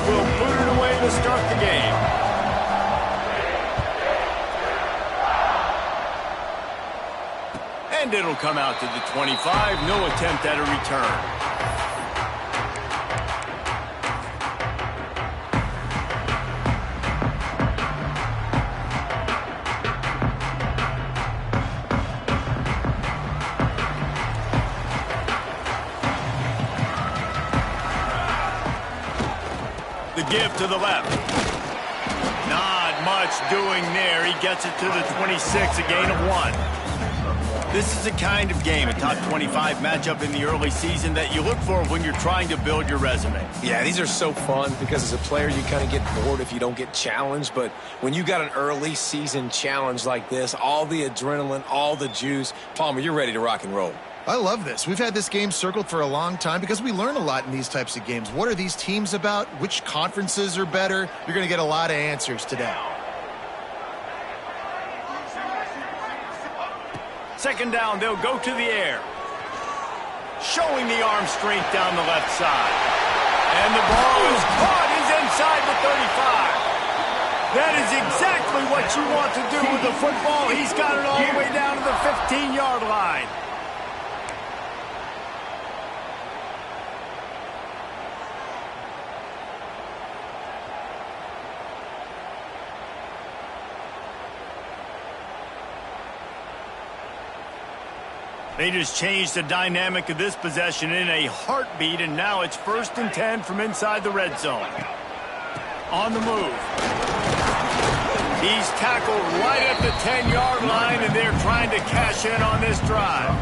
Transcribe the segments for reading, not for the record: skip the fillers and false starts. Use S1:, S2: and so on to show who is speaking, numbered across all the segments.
S1: will boot it away to start the game. And it'll come out to the 25. No attempt at a return. The give to the left. Not much doing there. He gets it to the 26, a gain of 1. This is the kind of game, a top 25 matchup in the early season, that you look for when you're trying to build your resume.
S2: Yeah, these are so fun because as a player, you kind of get bored if you don't get challenged. But when you got an early season challenge like this, all the adrenaline, all the juice, Palmer, you're ready to rock and roll.
S3: I love this. We've had this game circled for a long time because we learn a lot in these types of games. What are these teams about? Which conferences are better? You're going to get a lot of answers today.
S1: Second down, they'll go to the air. Showing the arm strength down the left side. And the ball is caught. He's inside the 35. That is exactly what you want to do with the football. He's got it all the way down to the 15-yard line. They just changed the dynamic of this possession in a heartbeat, and now it's 1st and 10 from inside the red zone. On the move. He's tackled right at the 10-yard line, and they're trying to cash in on this drive.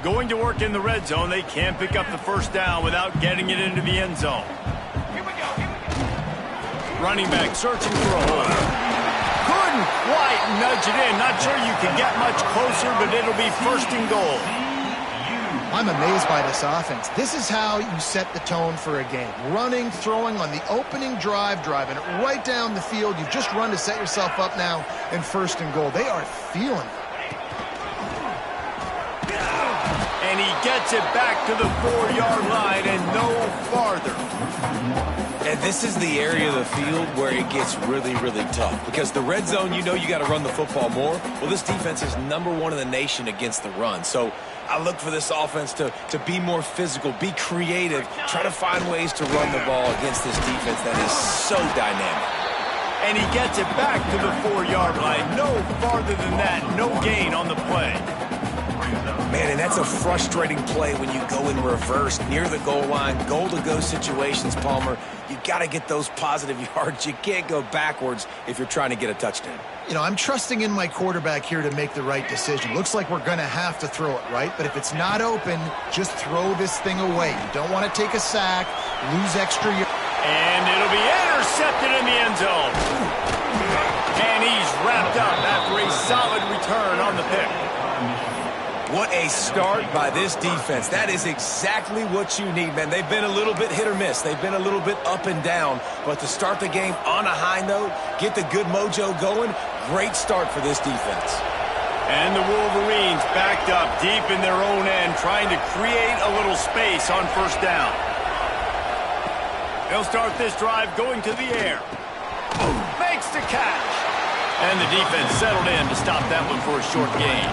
S1: Going to work in the red zone. They can't pick up the first down without getting it into the end zone. Running back searching for a hole. Couldn't quite nudge it in. Not sure you can get much closer, but it'll be 1st and goal.
S3: I'm amazed by this offense. This is how you set the tone for a game. Running, throwing on the opening drive, driving it right down the field. You've just run to set yourself up now in 1st and goal. They are feeling it.
S1: And he gets it back to the 4-yard line and no farther.
S2: And this is the area of the field where it gets really, really tough. Because the red zone, you know you got to run the football more. Well, this defense is #1 in the nation against the run. So I look for this offense to be more physical, be creative, try to find ways to run the ball against this defense that is so dynamic.
S1: And he gets it back to the 4-yard line. No farther than that. No gain on the play.
S2: Man, and that's a frustrating play when you go in reverse near the goal line, goal-to-go situations, Palmer. You got to get those positive yards. You can't go backwards if you're trying to get a touchdown.
S3: You know, I'm trusting in my quarterback here to make the right decision. Looks like we're going to have to throw it, right? But if it's not open, just throw this thing away. You don't want to take a sack, lose extra yards.
S1: And it'll be intercepted in the end zone. And he's wrapped up after a solid return on the pick.
S2: What a start by this defense. That is exactly what you need, man. They've been a little bit hit or miss. They've been a little bit up and down. But to start the game on a high note, get the good mojo going, great start for this defense.
S1: And the Wolverines backed up deep in their own end, trying to create a little space on 1st down. They'll start this drive going to the air. Makes the catch. And the defense settled in to stop that one for a short gain.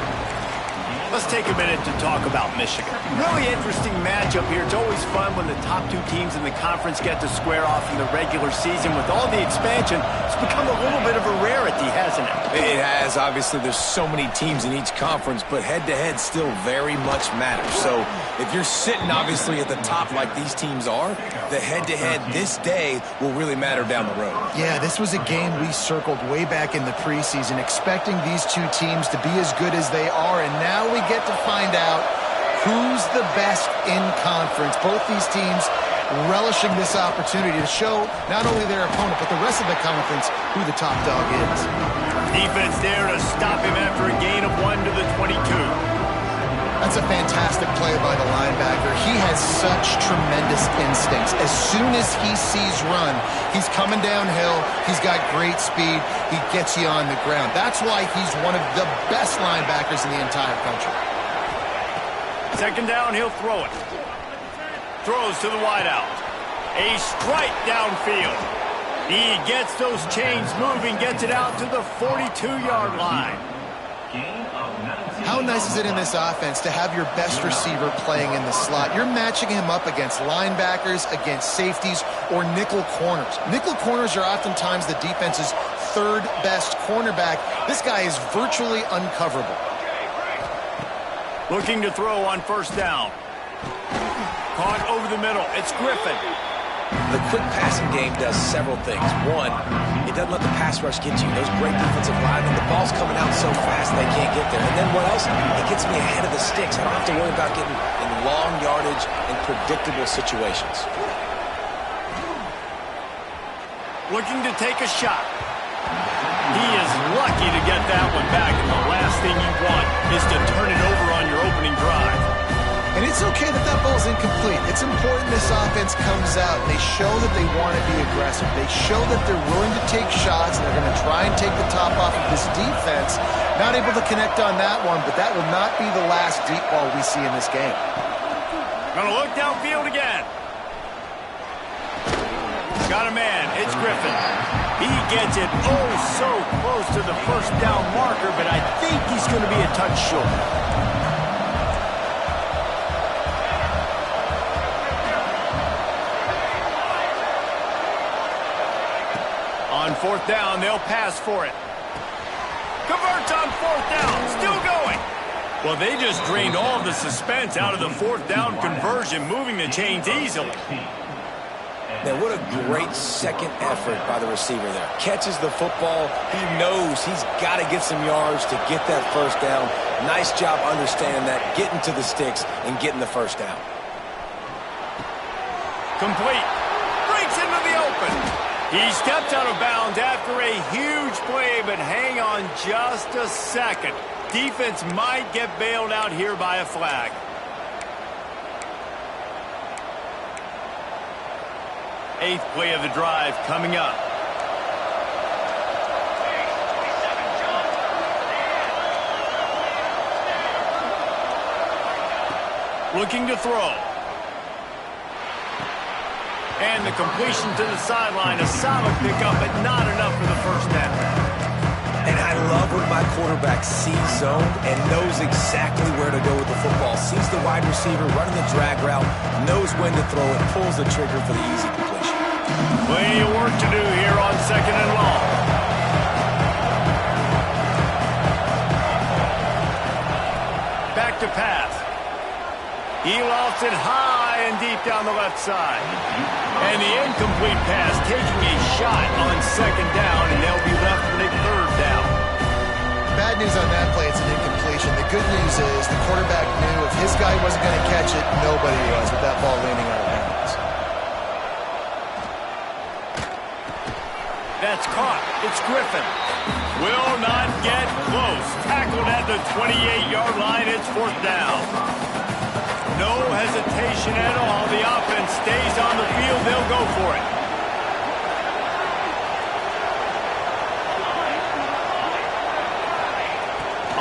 S1: Let's take a minute to talk about Michigan. Really interesting matchup here. It's always fun when the top 2 teams in the conference get to square off in the regular season. With all the expansion, it's become a little bit of a rarity, hasn't it?
S2: It has. Obviously, there's so many teams in each conference, but head-to-head still very much matters. So if you're sitting, obviously, at the top like these teams are, the head-to-head this day will really matter down the road.
S3: Yeah, this was a game we circled way back in the preseason, expecting these 2 teams to be as good as they are, and now we get to find out who's the best in conference. Both these teams relishing this opportunity to show not only their opponent, but the rest of the conference who the top dog is.
S1: Defense there to stop him after a gain of 1 to the 22.
S3: That's a fantastic play by the linebacker. He has such tremendous instincts. As soon as he sees run, he's coming downhill. He's got great speed. He gets you on the ground. That's why he's one of the best linebackers in the entire country.
S1: Second down, he'll throw it. Throws to the wideout. A strike downfield. He gets those chains moving, gets it out to the 42-yard line.
S3: How nice is it in this offense to have your best receiver playing in the slot? You're matching him up against linebackers, against safeties, or nickel corners. Nickel corners are oftentimes the defense's third best cornerback. This guy is virtually uncoverable.
S1: Looking to throw on first down. Caught over the middle. It's Griffin.
S2: The quick passing game does several things. One, it doesn't let the pass rush get you. Those great defensive linemen, the ball's coming out so fast they can't get there. And then what else? It gets me ahead of the sticks. I don't have to worry about getting in long yardage and predictable situations.
S1: Looking to take a shot. He is lucky to get that one back, and the last thing you want is to turn it over on your opening drive.
S3: And it's okay that that ball's incomplete. It's important this offense comes out and they show that they want to be aggressive. They show that they're willing to take shots and they're going to try and take the top off of this defense. Not able to connect on that one, but that will not be the last deep ball we see in this game.
S1: Gonna look downfield again. Got a man. It's Griffin. He gets it oh so close to the first down marker, but I think he's going to be a touch short. On fourth down, they'll pass for it. Converts on fourth down. Still going. Well, they just drained all of the suspense out of the fourth down conversion, moving the chains easily.
S2: Man, what a great second effort by the receiver there. Catches the football. He knows he's got to get some yards to get that first down. Nice job understanding that, getting to the sticks and getting the first down.
S1: Complete. Breaks into the open. He stepped out of bounds after a huge play, but hang on just a second. Defense might get bailed out here by a flag. Eighth play of the drive coming up. Looking to throw. And the completion to the sideline, a solid pickup, but not enough for the first down.
S2: And I love when my quarterback sees zone and knows exactly where to go with the football. Sees the wide receiver running the drag route, knows when to throw it, pulls the trigger for the easy completion.
S1: Plenty of work to do here on second and long. Back to pass. He lofts it high and deep down the left side. And the incomplete pass taking a shot on second down, and they'll be left with a third down.
S3: Bad news on that play, it's an incompletion. The good news is the quarterback knew if his guy wasn't going to catch it, nobody was with that ball leaning out of bounds.
S1: That's caught. It's Griffin. Will not get close. Tackled at the 28-yard line. It's fourth down. No hesitation at all. The offense stays on the field. They'll go for it.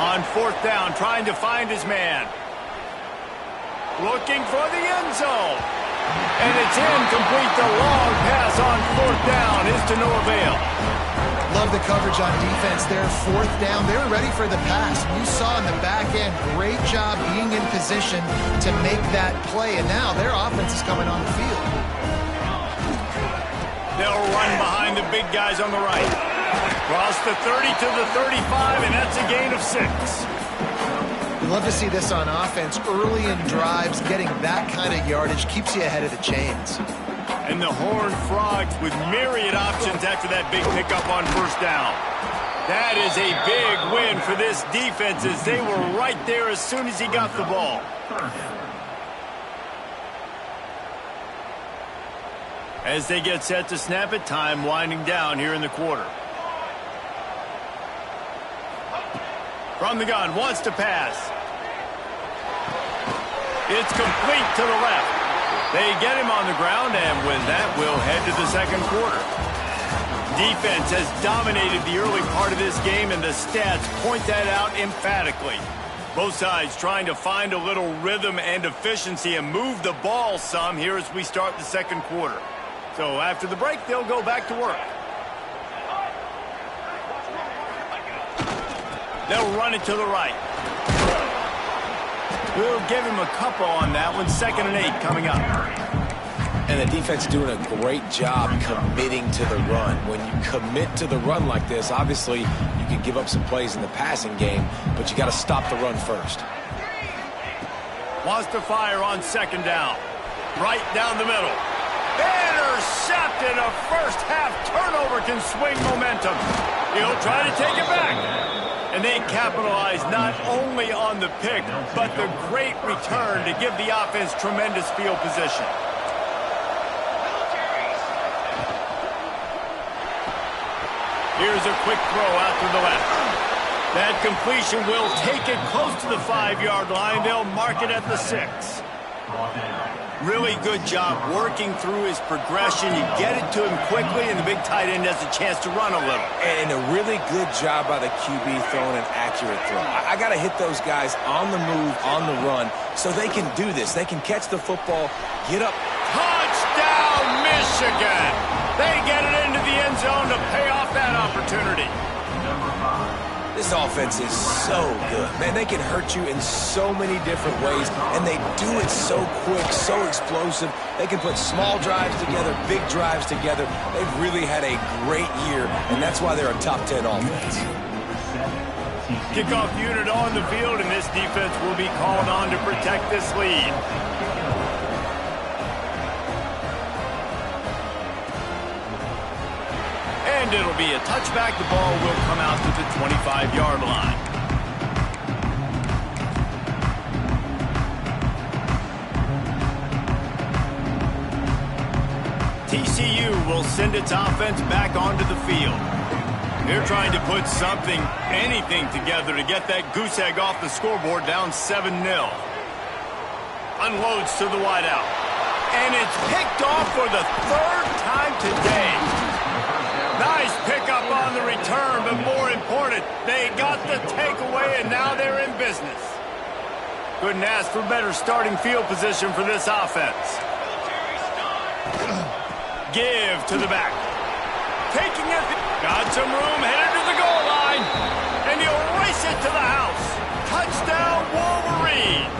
S1: On fourth down, trying to find his man. Looking for the end zone. And it's incomplete. The long pass on fourth down is to no avail.
S3: Love the coverage on defense there. Fourth down, they were ready for the pass. You saw in the back end, great job being in position to make that play. And now their offense is coming on the field.
S1: They'll run behind the big guys on the right. Cross the 30 to the 35, and that's a gain of 6.
S3: We love to see this on offense. Early in drives, getting that kind of yardage keeps you ahead of the chains.
S1: And the Horned Frogs with myriad options after that big pickup on first down. That is a big win for this defense as they were right there as soon as he got the ball. As they get set to snap it, time winding down here in the quarter. From the gun, wants to pass. It's complete to the left. They get him on the ground, and with that, we'll head to the second quarter. Defense has dominated the early part of this game, and the stats point that out emphatically. Both sides trying to find a little rhythm and efficiency and move the ball some here as we start the second quarter. So after the break, they'll go back to work. They'll run it to the right. We'll give him a couple on that one. 2nd and 8 coming up.
S2: And the defense doing a great job committing to the run. When you commit to the run like this, obviously you can give up some plays in the passing game, but you got to stop the run first.
S1: Wants to fire on 2nd down. Right down the middle. Intercepted. A first half turnover can swing momentum. He'll try to take it back. And they capitalize not only on the pick, but the great return to give the offense tremendous field position. Here's a quick throw out to the left. That completion will take it close to the 5-yard line. They'll mark it at the 6. Really good job working through his progression. You get it to him quickly, and the big tight end has a chance to run a little.
S2: And a really good job by the QB throwing an accurate throw. I got to hit those guys on the move, on the run, so they can do this. They can catch the football, get up.
S1: Touchdown, Michigan! They get it into the end zone to pay off that opportunity.
S2: This offense is so good. Man, they can hurt you in so many different ways, and they do it so quick, so explosive. They can put small drives together, big drives together. They've really had a great year, and that's why they're a top 10 offense.
S1: Kickoff unit on the field, and this defense will be called on to protect this lead. And it'll be a touchback. The ball will come out to the 25-yard line. TCU will send its offense back onto the field. They're trying to put something, anything together to get that goose egg off the scoreboard, down 7-0. Unloads to the wideout. And it's picked off for the 3rd time today. Nice pickup on the return, but more important, they got the takeaway, and now they're in business. Couldn't ask for better starting field position for this offense. Give to the back. Taking it. Got some room, headed to the goal line. And he'll race it to the house. Touchdown, Wolverines.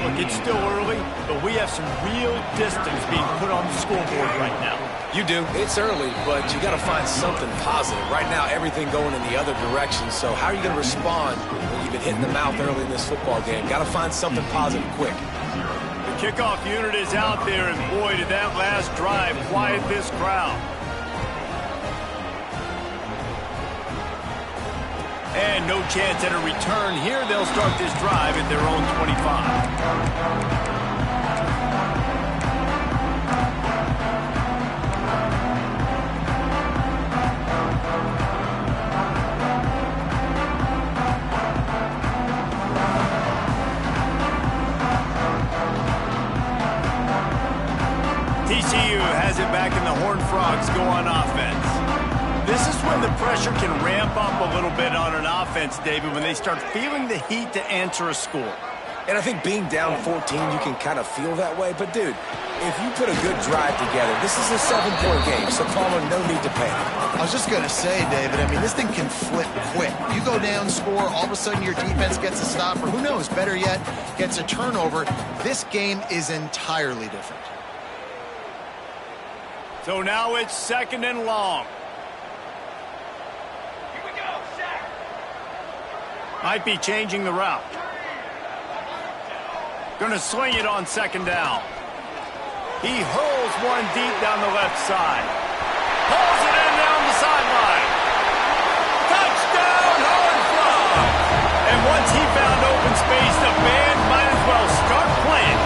S1: Look, it's still early, but we have some real distance being put on the scoreboard right now.
S2: You do. It's early, but you got to find something positive. Right now, everything going in the other direction. So how are you going to respond when you've been hitting the mouth early in this football game? Got to find something positive quick.
S1: The kickoff unit is out there, and boy, did that last drive quiet this crowd. And no chance at a return here. They'll start this drive at their own 25. TCU has it back, and the Horned Frogs go on offense. This is when the pressure can ramp up a little bit on an offense, David, when they start feeling the heat to answer a score.
S2: And I think being down 14, you can kind of feel that way. But, dude, if you put a good drive together, this is a 7-point game, so Palmer, no need to panic.
S3: I was just going to say, David, I mean, this thing can flip quick. You go down, score, all of a sudden your defense gets a stop, or who knows, better yet, gets a turnover. This game is entirely different.
S1: So now it's 2nd and long.
S4: Here we go, sack.
S1: Might be changing the route. Going to sling it on 2nd down. He hurls one deep down the left side. Pulls it in down the sideline. Touchdown, Horned Frogs! And once he found open space, the band might as well start playing.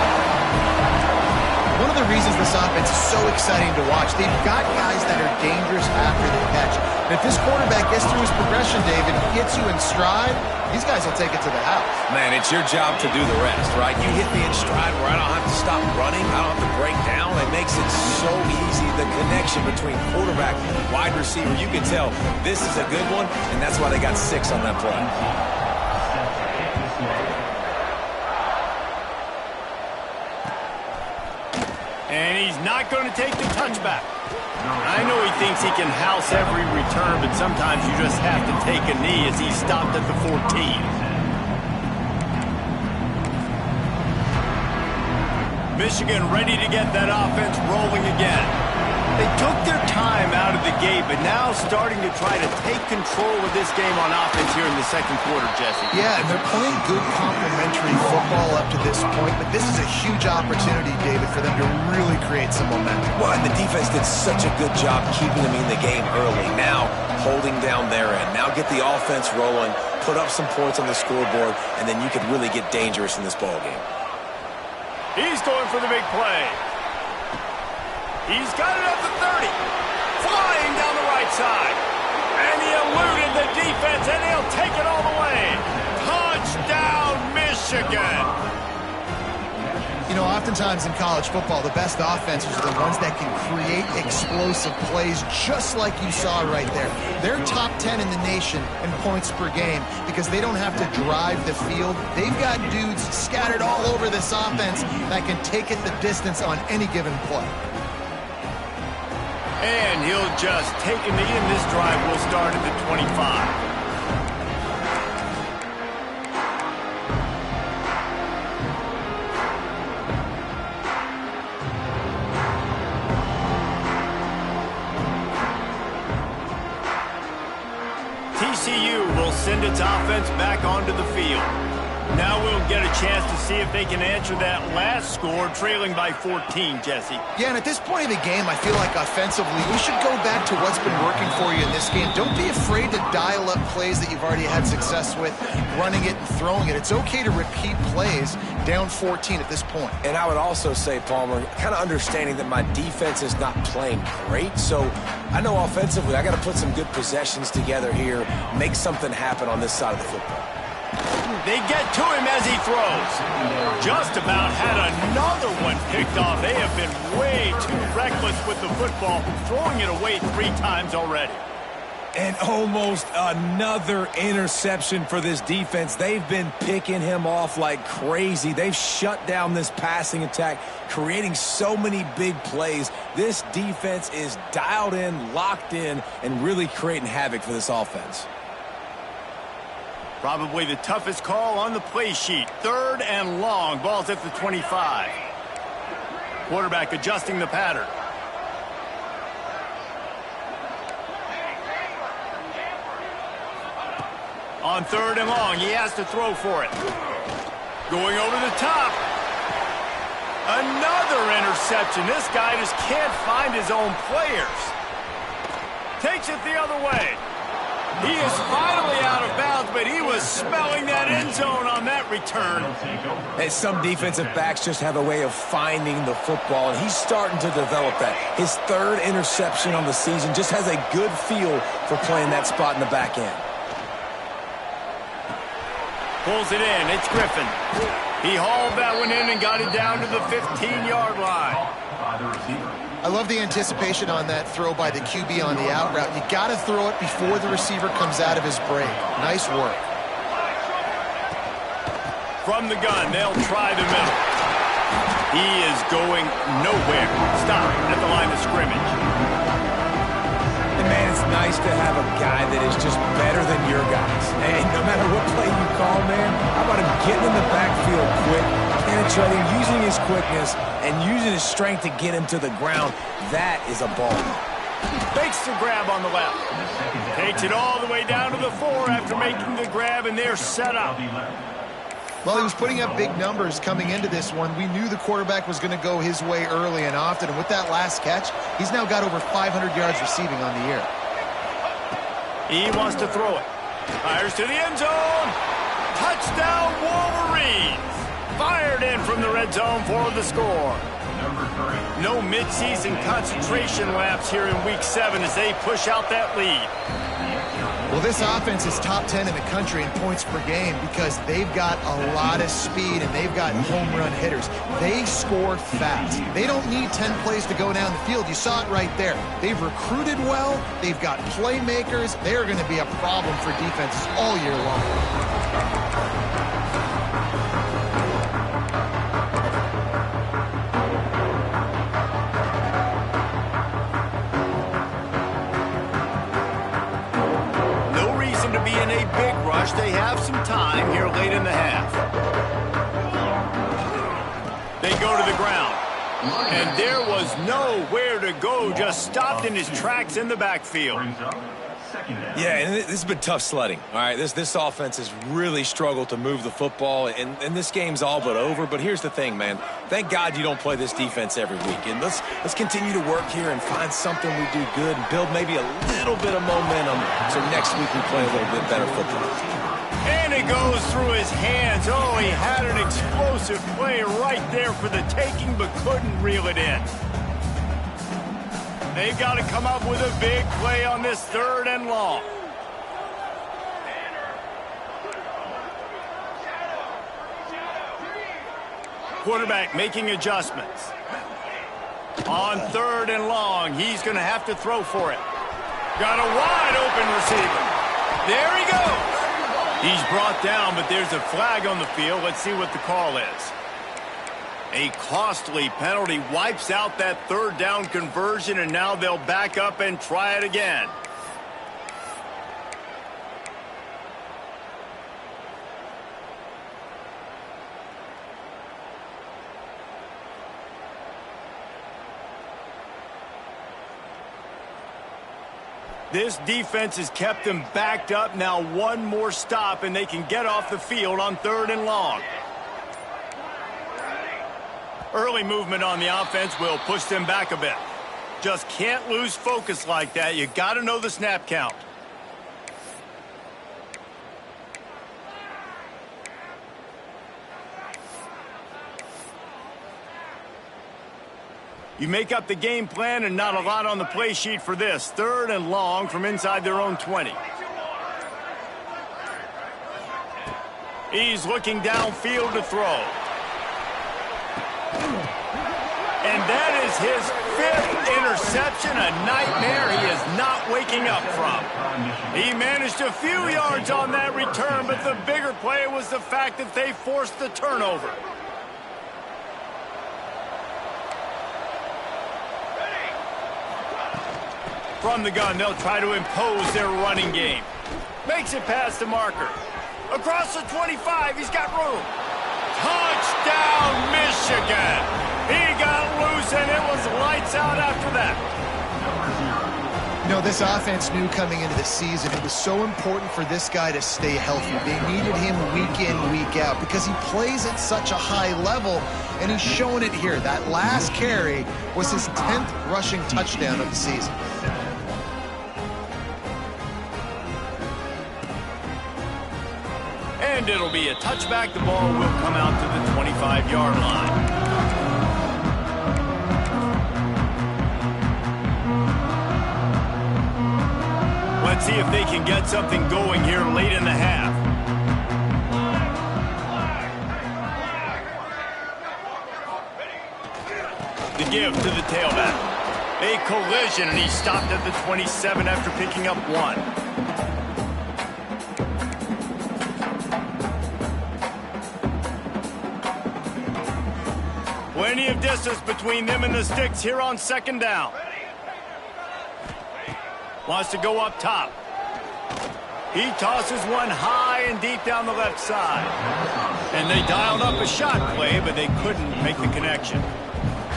S3: One of of the reasons this offense is so exciting to watch. They've got guys that are dangerous after the catch. And if this quarterback gets through his progression, David, gets you in stride, these guys will take it to the house.
S2: Man, it's your job to do the rest, right? You hit me in stride where I don't have to stop running. I don't have to break down. It makes it so easy. The connection between quarterback and wide receiver, you can tell this is a good one, and that's why they got 6 on that play.
S1: And he's not going to take the touchback. I know he thinks he can house every return, but sometimes you just have to take a knee as he stopped at the 14. Michigan ready to get that offense rolling again. They took their time out of the gate, but now starting to try to take control of this game on offense here in the second quarter, Jesse.
S3: Yeah, and they're playing good complementary football up to this point, but this is a huge opportunity, David, for them to really create some momentum.
S2: Well, and the defense did such a good job keeping them in the game early. Now, holding down their end. Now get the offense rolling, put up some points on the scoreboard, and then you could really get dangerous in this ball game.
S1: He's going for the big play. He's got it at the 30. Flying down the right side. And he eluded the defense, and he'll take it all the way. Touchdown, Michigan.
S3: You know, oftentimes in college football, the best offenses are the ones that can create explosive plays, just like you saw right there. They're top 10 in the nation in points per game because they don't have to drive the field. They've got dudes scattered all over this offense that can take it the distance on any given play.
S1: And he'll just take a knee, and this drive will start at the 25. TCU will send its offense back onto the field. Now we'll get a chance to see if they can answer that last score, trailing by 14, Jesse.
S3: Yeah, and at this point of the game, I feel like offensively, you should go back to what's been working for you in this game. Don't be afraid to dial up plays that you've already had success with, running it and throwing it. It's okay to repeat plays down 14 at this point.
S2: And I would also say, Palmer, kind of understanding that my defense is not playing great, so I know offensively I got to put some good possessions together here, make something happen on this side of the football.
S1: They get to him as he throws. Just about had another one picked off. They have been way too reckless with the football, throwing it away 3 times already.
S2: And almost another interception for this defense. They've been picking him off like crazy. They've shut down this passing attack, creating so many big plays. This defense is dialed in, locked in, and really creating havoc for this offense.
S1: Probably the toughest call on the play sheet. 3rd and long. Ball's at the 25. Quarterback adjusting the pattern. On 3rd and long, he has to throw for it. Going over the top. Another interception. This guy just can't find his own players. Takes it the other way. He is finally out of bounds, but he was smelling that end zone on that return.
S2: And some defensive backs just have a way of finding the football, and he's starting to develop that. His 3rd interception on the season, just has a good feel for playing that spot in the back end.
S1: Pulls it in. It's Griffin. He hauled that one in and got it down to the 15-yard line.
S3: I love the anticipation on that throw by the QB on the out route. You got to throw it before the receiver comes out of his break. Nice work.
S1: From the gun, they'll try the middle. He is going nowhere. Stop at the line of scrimmage.
S2: And man, it's nice to have a guy that is just better than your guys. And no matter what play you call, man, how about him getting in the backfield quick, penetrating, using his quickness, and using his strength to get him to the ground. That is a ball.
S1: Fakes the grab on the left. Takes it all the way down to the 4 after making the grab, and they're set up.
S3: Well, he was putting up big numbers coming into this one. We knew the quarterback was going to go his way early and often, and with that last catch, he's now got over 500 yards receiving on the year.
S1: He wants to throw it. Fires to the end zone. Touchdown, Wolverines. Fired in from the red zone for the score. No midseason concentration laps here in Week 7 as they push out that lead.
S3: Well, this offense is top 10 in the country in points per game because they've got a lot of speed and they've got home run hitters. They score fast. They don't need 10 plays to go down the field. You saw it right there. They've recruited well. They've got playmakers. They're going to be a problem for defenses all year long.
S1: In a big rush, they have some time here late in the half. They go to the ground. And there was nowhere to go, just stopped in his tracks in the backfield.
S2: Yeah, and this has been tough sledding. All right, this offense has really struggled to move the football, and this game's all but over. But here's the thing, man. Thank God you don't play this defense every week. And let's continue to work here and find something we do good and build maybe a little bit of momentum so next week we play a little bit better football.
S1: And it goes through his hands. Oh, he had an explosive play right there for the taking, but couldn't reel it in. They've got to come up with a big play on this 3rd and long. Quarterback making adjustments. On 3rd and long, he's going to have to throw for it. Got a wide open receiver. There he goes. He's brought down, but there's a flag on the field. Let's see what the call is. A costly penalty wipes out that 3rd down conversion, and now they'll back up and try it again. This defense has kept them backed up. Now one more stop, and they can get off the field on 3rd and long. Early movement on the offense will push them back a bit. Just can't lose focus like that. You got to know the snap count. You make up the game plan and not a lot on the play sheet for this. 3rd and long from inside their own 20. He's looking downfield to throw. And that is his 5th interception, a nightmare he is not waking up from. He managed a few yards on that return, but the bigger play was the fact that they forced the turnover. From the gun, they'll try to impose their running game. Makes it past the marker. Across the 25, he's got room. Touchdown, Michigan! He got loose, and it was lights out after that.
S3: You know, this offense knew coming into the season it was so important for this guy to stay healthy. They needed him week in, week out because he plays at such a high level, and he's shown it here. That last carry was his 10th rushing touchdown of the season.
S1: And it'll be a touchback. The ball will come out to the 25-yard line. Let's see if they can get something going here late in the half. The give to the tailback. A collision, and he stopped at the 27 after picking up 1. Plenty of distance between them and the sticks here on 2nd down. Wants to go up top. He tosses one high and deep down the left side. And they dialed up a shot play, but they couldn't make the connection.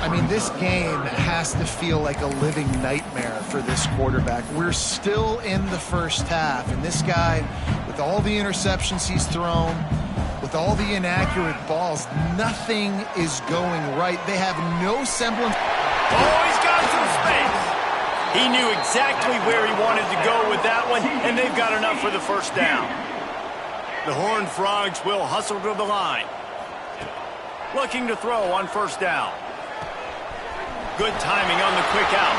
S3: I mean, this game has to feel like a living nightmare for this quarterback. We're still in the first half, and this guy, with all the interceptions he's thrown, with all the inaccurate balls, nothing is going right. They have no semblance.
S1: Oh, he's got some space. He knew exactly where he wanted to go with that one, and they've got enough for the 1st down. The Horned Frogs will hustle to the line. Looking to throw on first down. Good timing on the quick out.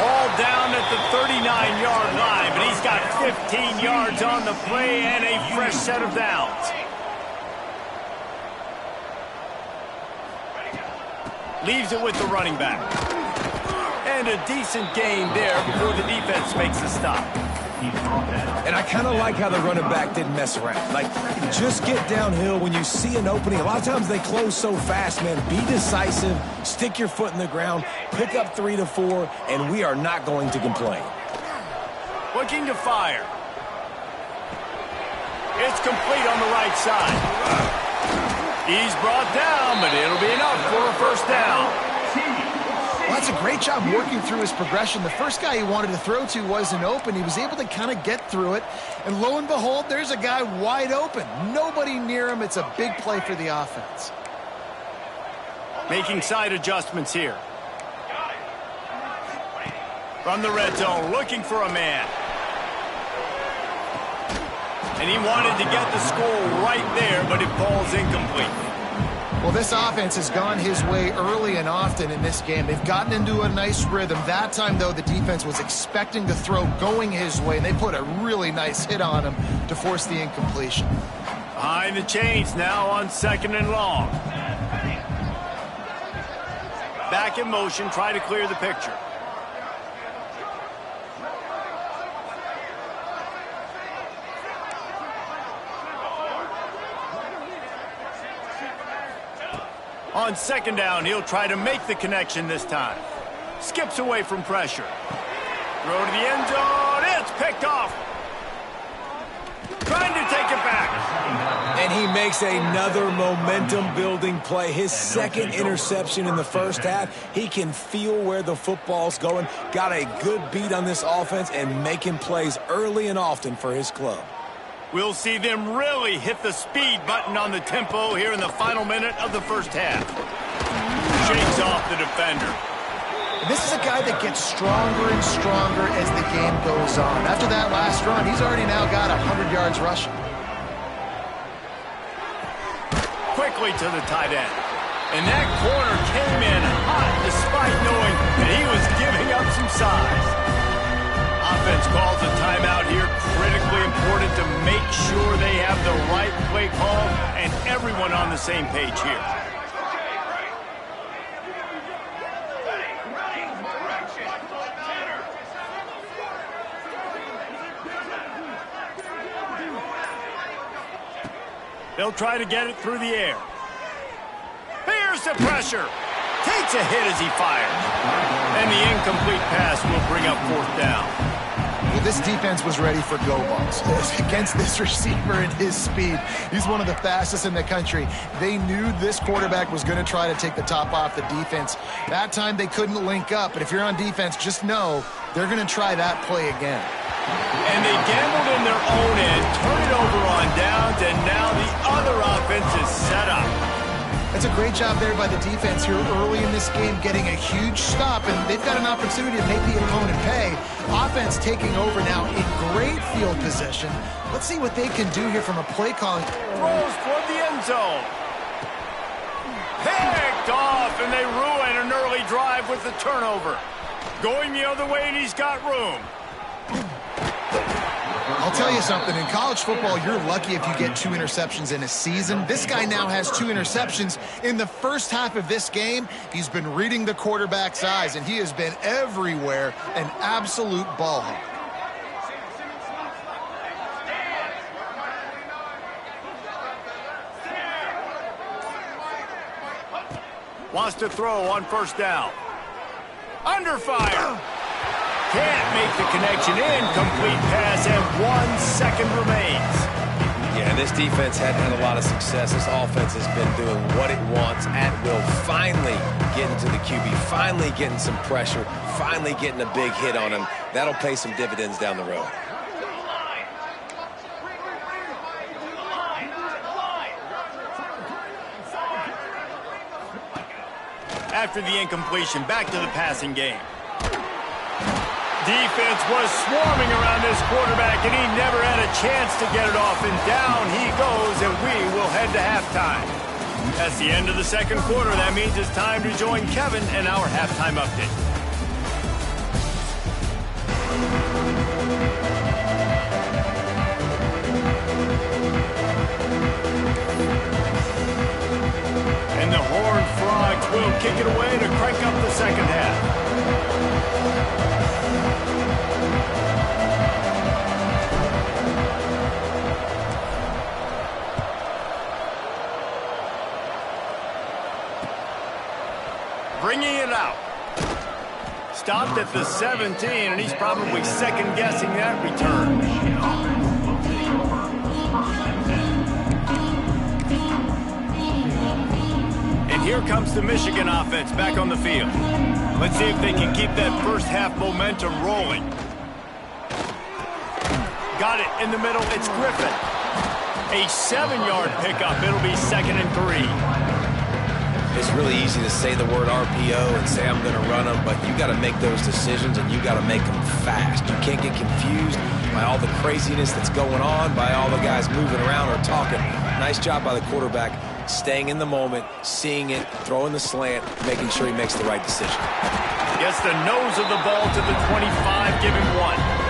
S1: All down at the 39-yard line, but he's got 15 yards on the play and a fresh set of downs. Leaves it with the running back. And a decent gain there before the defense makes a stop.
S2: And I kind of like how the running back didn't mess around. Like, just get downhill when you see an opening. A lot of times they close so fast, man. Be decisive, stick your foot in the ground, pick up 3 to 4, and we are not going to complain.
S1: Looking to fire. It's complete on the right side. He's brought down, but it'll be enough for a first down.
S3: Well, that's a great job working through his progression. The first guy he wanted to throw to wasn't open. He was able to kind of get through it. And lo and behold, there's a guy wide open. Nobody near him. It's a big play for the offense.
S1: Making side adjustments here. From the red zone, looking for a man. And he wanted to get the score right there, but it falls incomplete.
S3: Well, this offense has gone his way early and often in this game. They've gotten into a nice rhythm. That time, though, the defense was expecting to throw going his way, and they put a really nice hit on him to force the incompletion.
S1: Behind the chains now on 2nd and long. Back in motion, try to clear the picture. On 2nd down, he'll try to make the connection this time. Skips away from pressure. Throw to the end zone. It's picked off. Trying to take it back.
S2: And he makes another momentum-building play. His second interception in the first half. He can feel where the football's going. Got a good beat on this offense and making plays early and often for his club.
S1: We'll see them really hit the speed button on the tempo here in the final minute of the first half. Shakes off the defender.
S3: This is a guy that gets stronger and stronger as the game goes on. After that last run, he's already now got 100 yards rushing.
S1: Quickly to the tight end. And that corner came in hot despite knowing that he was giving up some size. Offense calls a timeout here. Critically important to make sure they have the right play call and everyone on the same page here. They'll try to get it through the air. Here's the pressure. Takes a hit as he fires. And the incomplete pass will bring up 4th down.
S3: Well, this defense was ready for go balls against this receiver and his speed. He's one of the fastest in the country. They knew this quarterback was going to try to take the top off the defense. That time they couldn't link up, but if you're on defense, just know they're going to try that play again.
S1: And they gambled in their own end, turn it over on downs, and now the other offense is set up.
S3: It's a great job there by the defense here early in this game, getting a huge stop, and they've got an opportunity to make the opponent pay. Offense taking over now in great field position. Let's see what they can do here from a play calling.
S1: Throws for the end zone. Picked off, and they ruin an early drive with the turnover. Going the other way, and he's got room.
S3: I'll tell you something, in college football, you're lucky if you get 2 interceptions in a season. This guy now has 2 interceptions in the first half of this game. He's been reading the quarterback's eyes, and he has been everywhere, an absolute ball hawk.
S1: Wants to throw on first down. Under fire. Can't make the connection. Incomplete pass, and 1 second remains.
S2: Yeah, this defense hadn't had a lot of success. This offense has been doing what it wants at will. Finally getting to the QB, finally getting some pressure, finally getting a big hit on him. That'll pay some dividends down the road.
S1: After the incompletion, back to the passing game. Defense was swarming around this quarterback, and he never had a chance to get it off, and down he goes, and we will head to halftime. That's the end of the second quarter. That means it's time to join Kevin and our halftime update. And the Horned Frogs will kick it away to crank up the second half. Bringing it out. Stopped at the 17, and he's probably second-guessing that return. And here comes the Michigan offense back on the field. Let's see if they can keep that first half momentum rolling. Got it in the middle. It's Griffin. A 7-yard pickup. It'll be 2nd and 3.
S2: It's really easy to say the word RPO and say I'm going to run them, but you got to make those decisions and you got to make them fast. You can't get confused by all the craziness that's going on, by all the guys moving around or talking. Nice job by the quarterback, staying in the moment, seeing it, throwing the slant, making sure he makes the right decision.
S1: Gets the nose of the ball to the 25, giving 1.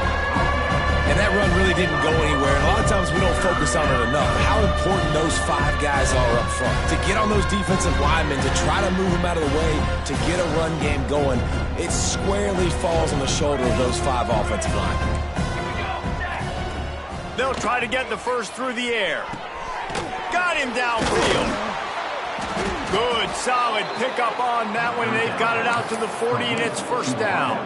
S2: And that run really didn't go anywhere. And a lot of times we don't focus on it enough. How important those 5 guys are up front. To get on those defensive linemen, to try to move them out of the way, to get a run game going, it squarely falls on the shoulder of those 5 offensive linemen.
S1: They'll try to get the first through the air. Got him downfield. Good, solid pickup on that one. They've got it out to the 40, and it's first down.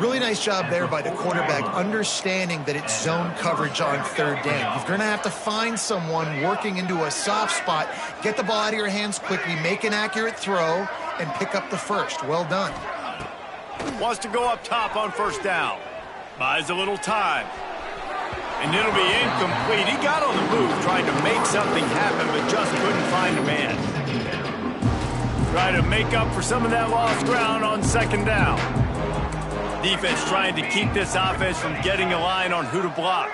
S3: Really nice job there by the quarterback, understanding that it's zone coverage on 3rd down. You're going to have to find someone working into a soft spot, get the ball out of your hands quickly, make an accurate throw, and pick up the first. Well done.
S1: Wants to go up top on first down. Buys a little time. And it'll be incomplete. He got on the move trying to make something happen, but just couldn't find a man. Try to make up for some of that lost ground on 2nd down. Defense trying to keep this offense from getting a line on who to block.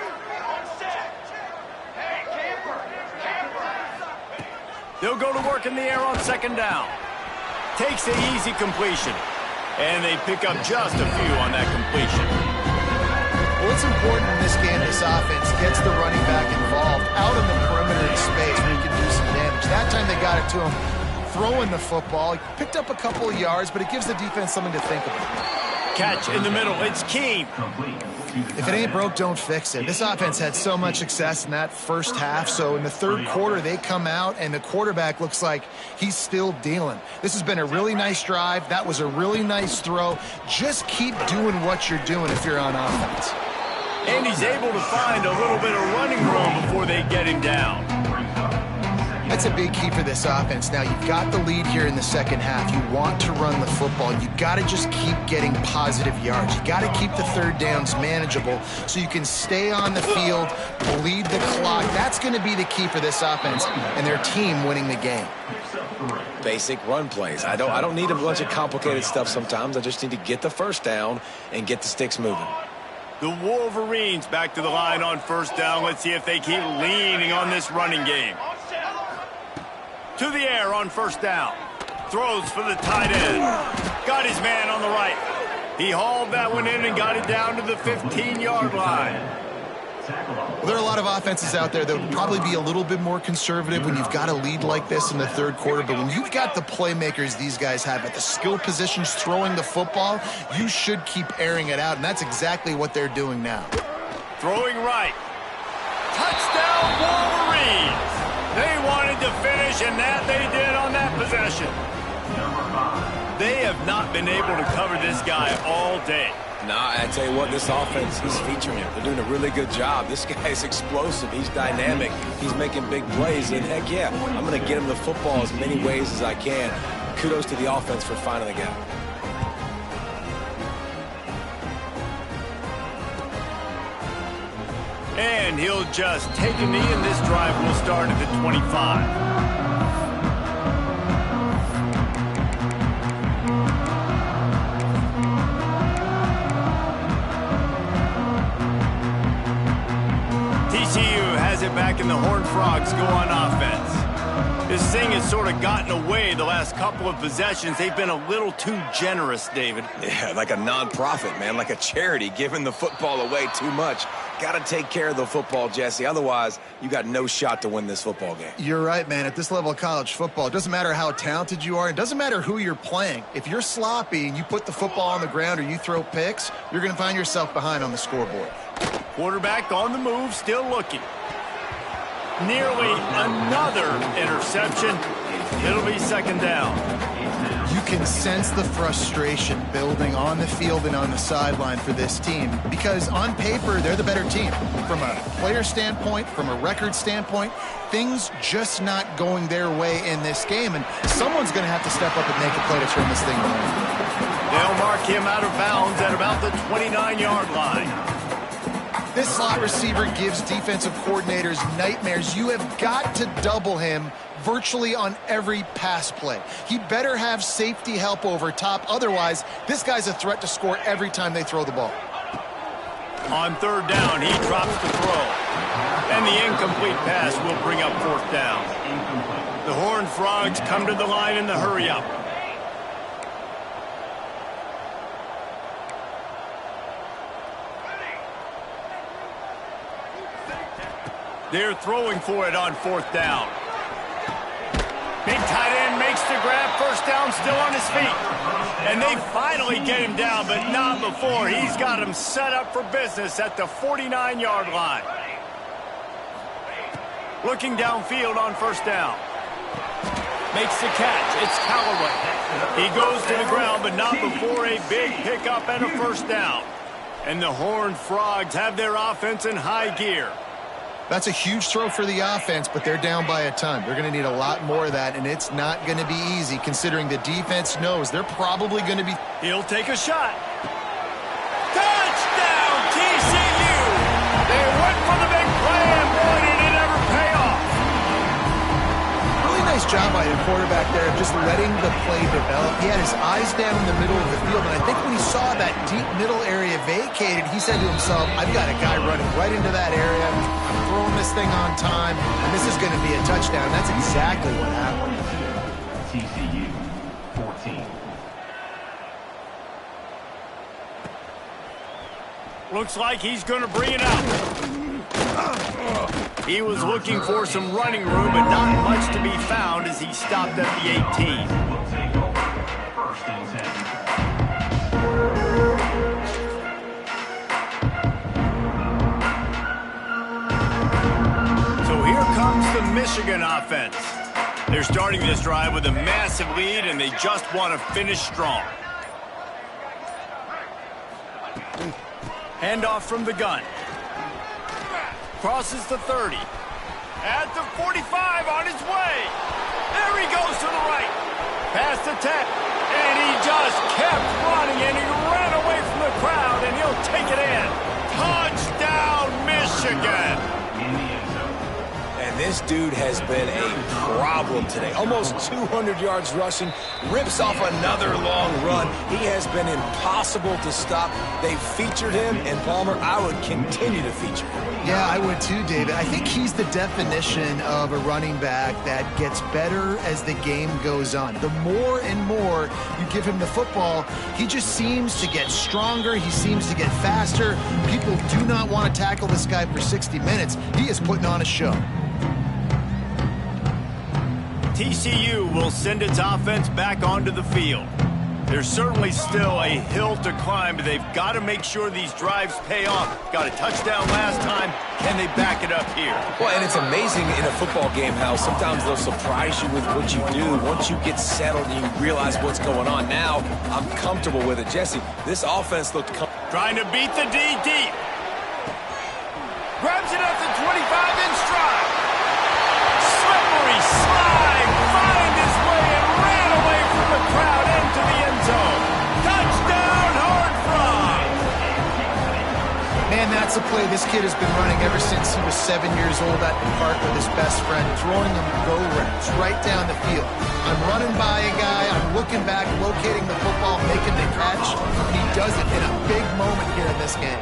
S1: They'll go to work in the air on 2nd down. Takes the easy completion. And they pick up just a few on that completion.
S3: Well, it's important in this game this offense gets the running back involved out in the perimeter in space where he can do some damage. That time they got it to him throwing the football. He picked up a couple of yards, but it gives the defense something to think about.
S1: Catch in the middle. It's Keene.
S3: If it ain't broke, don't fix it. This offense had so much success in that first half, so in the 3rd quarter, they come out, and the quarterback looks like he's still dealing. This has been a really nice drive. That was a really nice throw. Just keep doing what you're doing if you're on offense.
S1: And he's able to find a little bit of running room before they get him down.
S3: That's a big key for this offense. Now, you've got the lead here in the 2nd half. You want to run the football. You've got to just keep getting positive yards. You've got to keep the 3rd downs manageable so you can stay on the field, bleed the clock. That's going to be the key for this offense and their team winning the game.
S2: Basic run plays. I don't need a bunch of complicated stuff sometimes. I just need to get the first down and get the sticks moving.
S1: The Wolverines back to the line on first down. Let's see if they keep leaning on this running game. To the air on first down. Throws for the tight end. Got his man on the right. He hauled that one in and got it down to the 15-yard line.
S3: Well, there are a lot of offenses out there that would probably be a little bit more conservative when you've got a lead like this in the 3rd quarter. But when you've got the playmakers these guys have at the skill positions throwing the football, you should keep airing it out. And that's exactly what they're doing now.
S1: Throwing right. Touchdown, Wolverines. They wanted to finish, and that they did on that possession. They have not been able to cover this guy all day.
S2: Nah, I tell you what, this offense is featuring him. They're doing a really good job. This guy is explosive. He's dynamic. He's making big plays. And heck yeah, I'm going to get him the football as many ways as I can. Kudos to the offense for finding the gap.
S1: And he'll just take a knee, and this drive will start at the 25. has it back, and the Horned Frogs go on offense. This thing has sort of gotten away the last couple of possessions. They've been a little too generous, David.
S2: Yeah, like a non-profit, man, like a charity, giving the football away too much. Got to take care of the football, Jesse. Otherwise, you got no shot to win this football game.
S3: You're right, man. At this level of college football, it doesn't matter how talented you are. It doesn't matter who you're playing. If you're sloppy and you put the football on the ground or you throw picks, you're going to find yourself behind on the scoreboard.
S1: Quarterback on the move, still looking. Nearly another interception. It'll be second down.
S3: You can sense the frustration building on the field and on the sideline for this team because on paper, they're the better team. From a player standpoint, from a record standpoint, things just not going their way in this game, and someone's going to have to step up and make a play to turn this thing around.
S1: They'll mark him out of bounds at about the 29-yard line.
S3: This slot receiver gives defensive coordinators nightmares. You have got to double him virtually on every pass play. He better have safety help over top. Otherwise, this guy's a threat to score every time they throw the ball.
S1: On third down, he drops the throw. And the incomplete pass will bring up fourth down. The Horned Frogs come to the line in the hurry-up. They're throwing for it on fourth down. Big tight end makes the grab. First down, still on his feet. And they finally get him down, but not before. He's got him set up for business at the 49-yard line. Looking downfield on first down. Makes the catch. It's Callaway. He goes to the ground, but not before a big pickup and a first down. And the Horned Frogs have their offense in high gear.
S3: That's a huge throw for the offense, but they're down by a ton. They're going to need a lot more of that, and it's not going to be easy considering the defense knows they're probably going to be...
S1: He'll take a shot. Touchdown, TCU! They went for the big play, and boy, did it ever pay off.
S3: Really nice job by the quarterback there of just letting the play develop. He had his eyes down in the middle of the field, and I think when he saw that deep middle area vacated, he said to himself, I've got a guy running right into that area. I'm throwing this thing on time, and this is going to be a touchdown. That's exactly what happened.
S4: TCU 14.
S1: Looks like he's going to bring it out. He was looking for some running room, but not much to be found as he stopped at the 18.
S4: First and 10.
S1: So here comes the Michigan offense. They're starting this drive with a massive lead, and they just want to finish strong. Handoff from the gun. Crosses the 30. At the 45 on his way. There he goes to the right. Past the 10. And he just kept running, and he ran away from the crowd, and he'll take it in. Touchdown, Michigan.
S2: And this dude has been a problem today. Almost 200 yards rushing, rips off another long run. He has been impossible to stop. They featured him, and Palmer, I would continue to feature him.
S3: Yeah, I would too, David. I think he's the definition of a running back that gets better as the game goes on. The more and more you give him the football, he just seems to get stronger. He seems to get faster. People do not want to tackle this guy for 60 minutes. He is putting on a show.
S1: TCU will send its offense back onto the field. There's certainly still a hill to climb, but they've got to make sure these drives pay off. Got a touchdown last time. Can they back it up here?
S2: Well, and it's amazing in a football game how sometimes they'll surprise you with what you do. Once you get settled and you realize what's going on, now I'm comfortable with it. Jesse, this offense looked
S1: trying to beat the D deep. Grabs it at the 25 in stride. Slippery slide. Find his way and ran away from the crowd into the end zone. Touchdown, Horned Frogs.
S3: Man, that's a play this kid has been running ever since he was 7 years old at the park with his best friend, throwing them go routes right down the field. I'm running by a guy, I'm looking back, locating the football, making the catch. He does it in a big moment here in this game.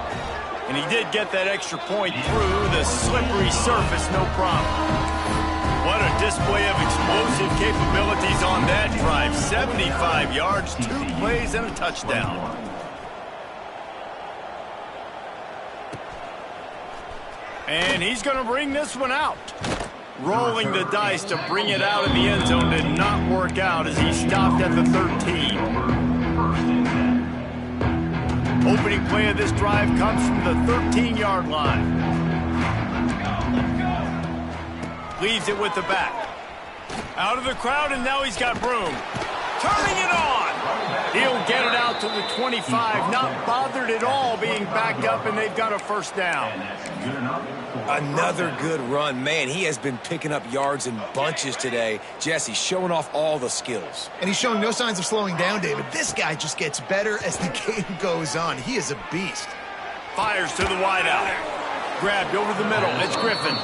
S1: And he did get that extra point through the slippery surface, no problem. What a display of explosive capabilities on that drive. 75 yards, 2 plays, and a touchdown. And he's going to bring this one out. Rolling the dice to bring it out of the end zone did not work out as he stopped at the 13. Opening play of this drive comes from the 13-yard line. Leaves it with the back. Out of the crowd, and now he's got room. Turning it on. He'll get it out to the 25. Not bothered at all being backed up, and they've got a first down.
S2: Another good run. Man, he has been picking up yards in bunches today. Jesse, showing off all the skills.
S3: And he's showing no signs of slowing down, David. This guy just gets better as the game goes on. He is a beast.
S1: Fires to the wideout. Grabbed over the middle. It's Griffin.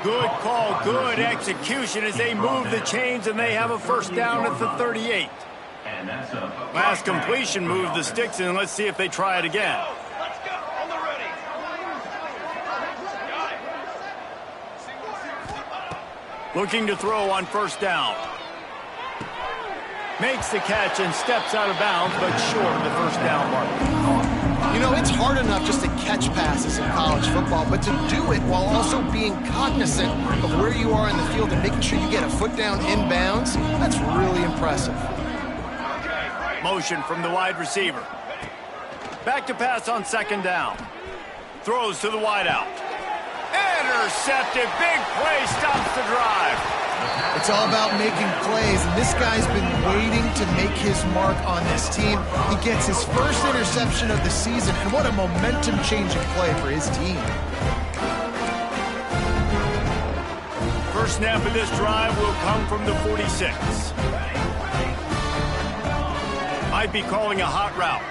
S1: Good call, good execution as they move the chains, and they have a first down at the 38. Last completion moved the sticks, and let's see if they try it again. Looking to throw on first down. Makes the catch and steps out of bounds, but short of the first down mark.
S3: You know, it's hard enough just to catch passes in college football, but to do it while also being cognizant of where you are in the field and making sure you get a foot down inbounds, that's really impressive.
S1: Motion from the wide receiver. Back to pass on second down. Throws to the wideout. Intercepted. Big play stops the drive.
S3: It's all about making plays, and this guy's been waiting to make his mark on this team. He gets his first interception of the season, and what a momentum-changing play for his team.
S1: First snap of this drive will come from the 46. Might be calling a hot route.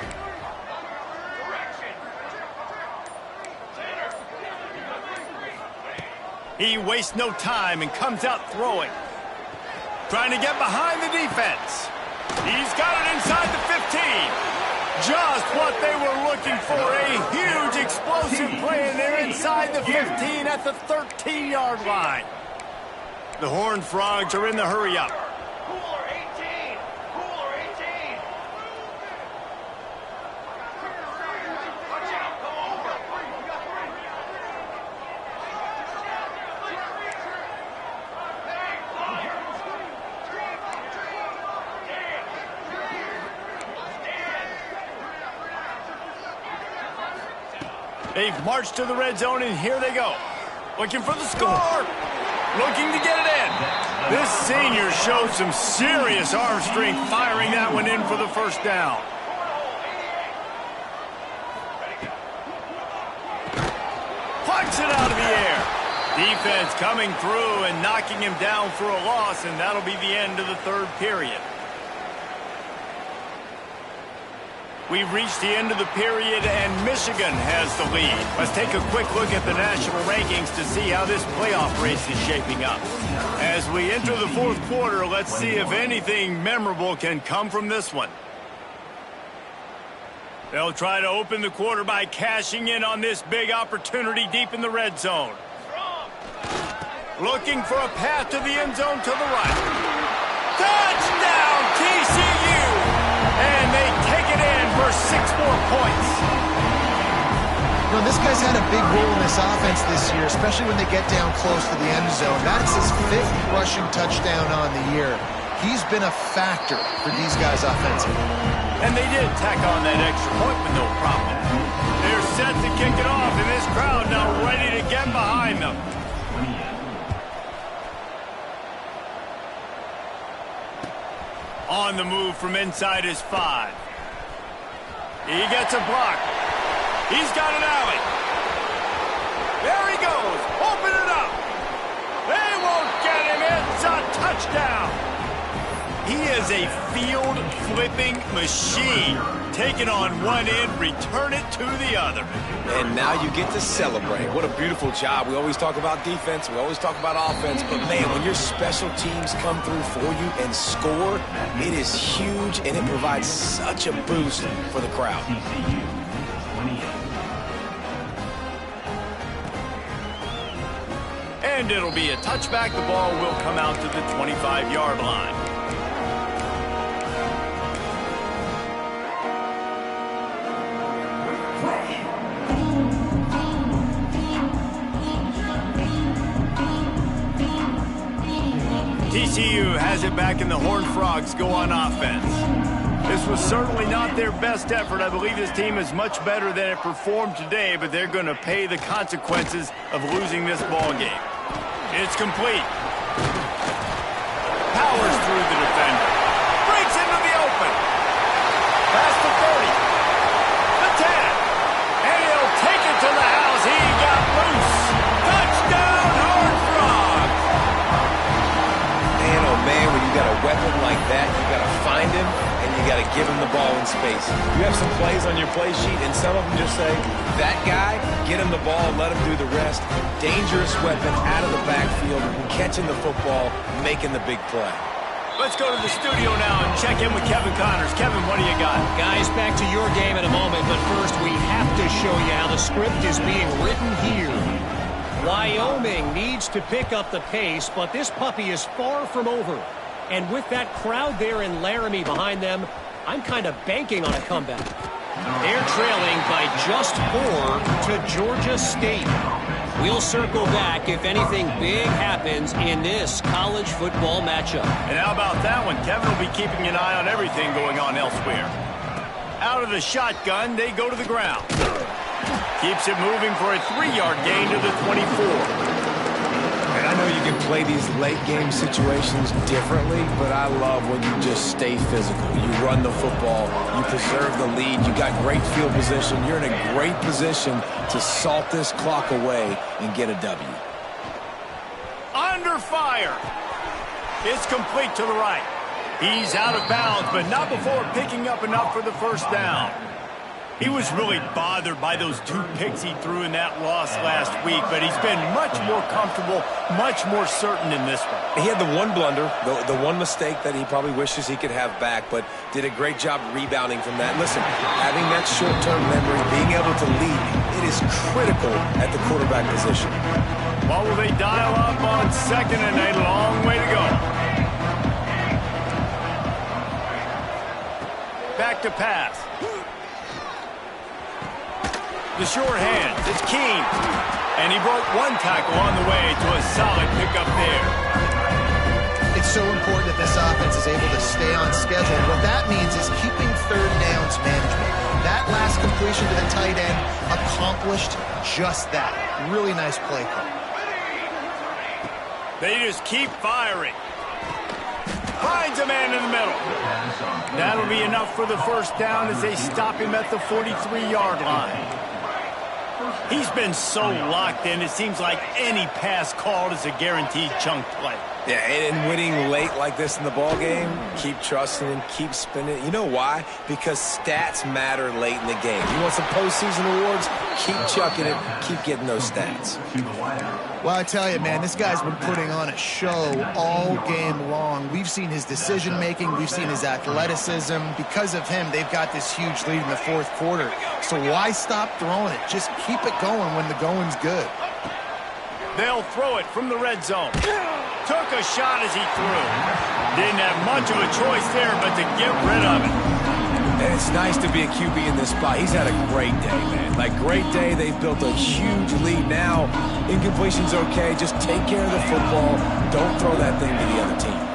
S1: He wastes no time and comes out throwing. Trying to get behind the defense. He's got it inside the 15. Just what they were looking for. A huge explosive play, and they're inside the 15 at the 13-yard line. The Horned Frogs are in the hurry-up. They've marched to the red zone, and here they go. Looking for the score. Looking to get it in. This senior showed some serious arm strength, firing that one in for the first down. Plucks it out of the air. Defense coming through and knocking him down for a loss, and that'll be the end of the third period. We've reached the end of the period, and Michigan has the lead. Let's take a quick look at the national rankings to see how this playoff race is shaping up. As we enter the fourth quarter, let's see if anything memorable can come from this one. They'll try to open the quarter by cashing in on this big opportunity deep in the red zone. Looking for a path to the end zone to the right. Touchdown, TCU! And they take it in for 6 more points.
S3: You know, this guy's had a big role in this offense this year, especially when they get down close to the end zone. That's his 5th rushing touchdown on the year. He's been a factor for these guys offensively.
S1: And they did tack on that extra point with no problem. They're set to kick it off, and this crowd now ready to get behind them. On the move from inside his 5. He gets a block. He's got an alley. There he goes. Open it up. They won't get him. It's a touchdown. He is a field-flipping machine. Take it on one end, return it to the other.
S2: And now you get to celebrate. What a beautiful job. We always talk about defense. We always talk about offense. But, man, when your special teams come through for you and score, it is huge, and it provides such a boost for the crowd.
S1: And it'll be a touchback. The ball will come out to the 25-yard line. TCU has it back, and the Horned Frogs go on offense. This was certainly not their best effort. I believe this team is much better than it performed today, but they're going to pay the consequences of losing this ball game. It's complete. Powers through the defender. Breaks into the open. Past the 30. The 10. And he'll take it to the house. He got loose. Touchdown, Horned Frogs.
S2: Man, oh man, when you got a weapon like that, you got to find him, and you got to give him the ball in space. You have some plays on your play sheet, and some of them just say, that guy, get him the ball, let him do the rest. Dangerous weapon out of the backfield, catching the football, making the big play.
S1: Let's go to the studio now and check in with Kevin Connors. Kevin, what do you got?
S5: Guys, back to your game in a moment, but first we have to show you how the script is being written here. Wyoming needs to pick up the pace, but this puppy is far from over. And with that crowd there in Laramie behind them, I'm kind of banking on a comeback. They're trailing by just 4 to Georgia State. We'll circle back if anything big happens in this college football matchup.
S1: And how about that one? Kevin will be keeping an eye on everything going on elsewhere. Out of the shotgun, they go to the ground. Keeps it moving for a 3-yard gain to the 24.
S2: And I know you can play these late game situations differently, but I love when you just stay physical. You run the football, you preserve the lead, you got great field position. You're in a great position to salt this clock away and get a W.
S1: Under fire. It's complete to the right. He's out of bounds, but not before picking up enough for the first down. He was really bothered by those 2 picks he threw in that loss last week, but he's been much more comfortable, much more certain in this one.
S2: He had the one blunder, the one mistake that he probably wishes he could have back, but did a great job rebounding from that. Listen, having that short-term memory, being able to lead, it is critical at the quarterback position.
S1: What will they dial up on second and a long way to go? Back to pass. The short hands, it's Keene. And he broke 1 tackle on the way to a solid pickup there.
S3: It's so important that this offense is able to stay on schedule. What that means is keeping third downs management. That last completion to the tight end accomplished just that. Really nice play call.
S1: They just keep firing. Finds a man in the middle. That'll be enough for the first down as they stop him at the 43-yard line. He's been so locked in, it seems like any pass called is a guaranteed chunk play.
S2: Yeah, and winning late like this in the ball game, keep trusting him, keep spinning. You know why? Because stats matter late in the game. You want some postseason awards? Keep chucking it, keep getting those stats.
S3: Well, I tell you, man, this guy's been putting on a show all game long. We've seen his decision-making. We've seen his athleticism. Because of him, they've got this huge lead in the 4th quarter. So why stop throwing it? Just keep it going when the going's good.
S1: They'll throw it from the red zone. Took a shot as he threw. Didn't have much of a choice there but to get rid of it.
S2: And it's nice to be a QB in this spot. He's had a great day, man. Like, great day. They've built a huge lead now. Incompletion's okay. Just take care of the football. Don't throw that thing to the other team.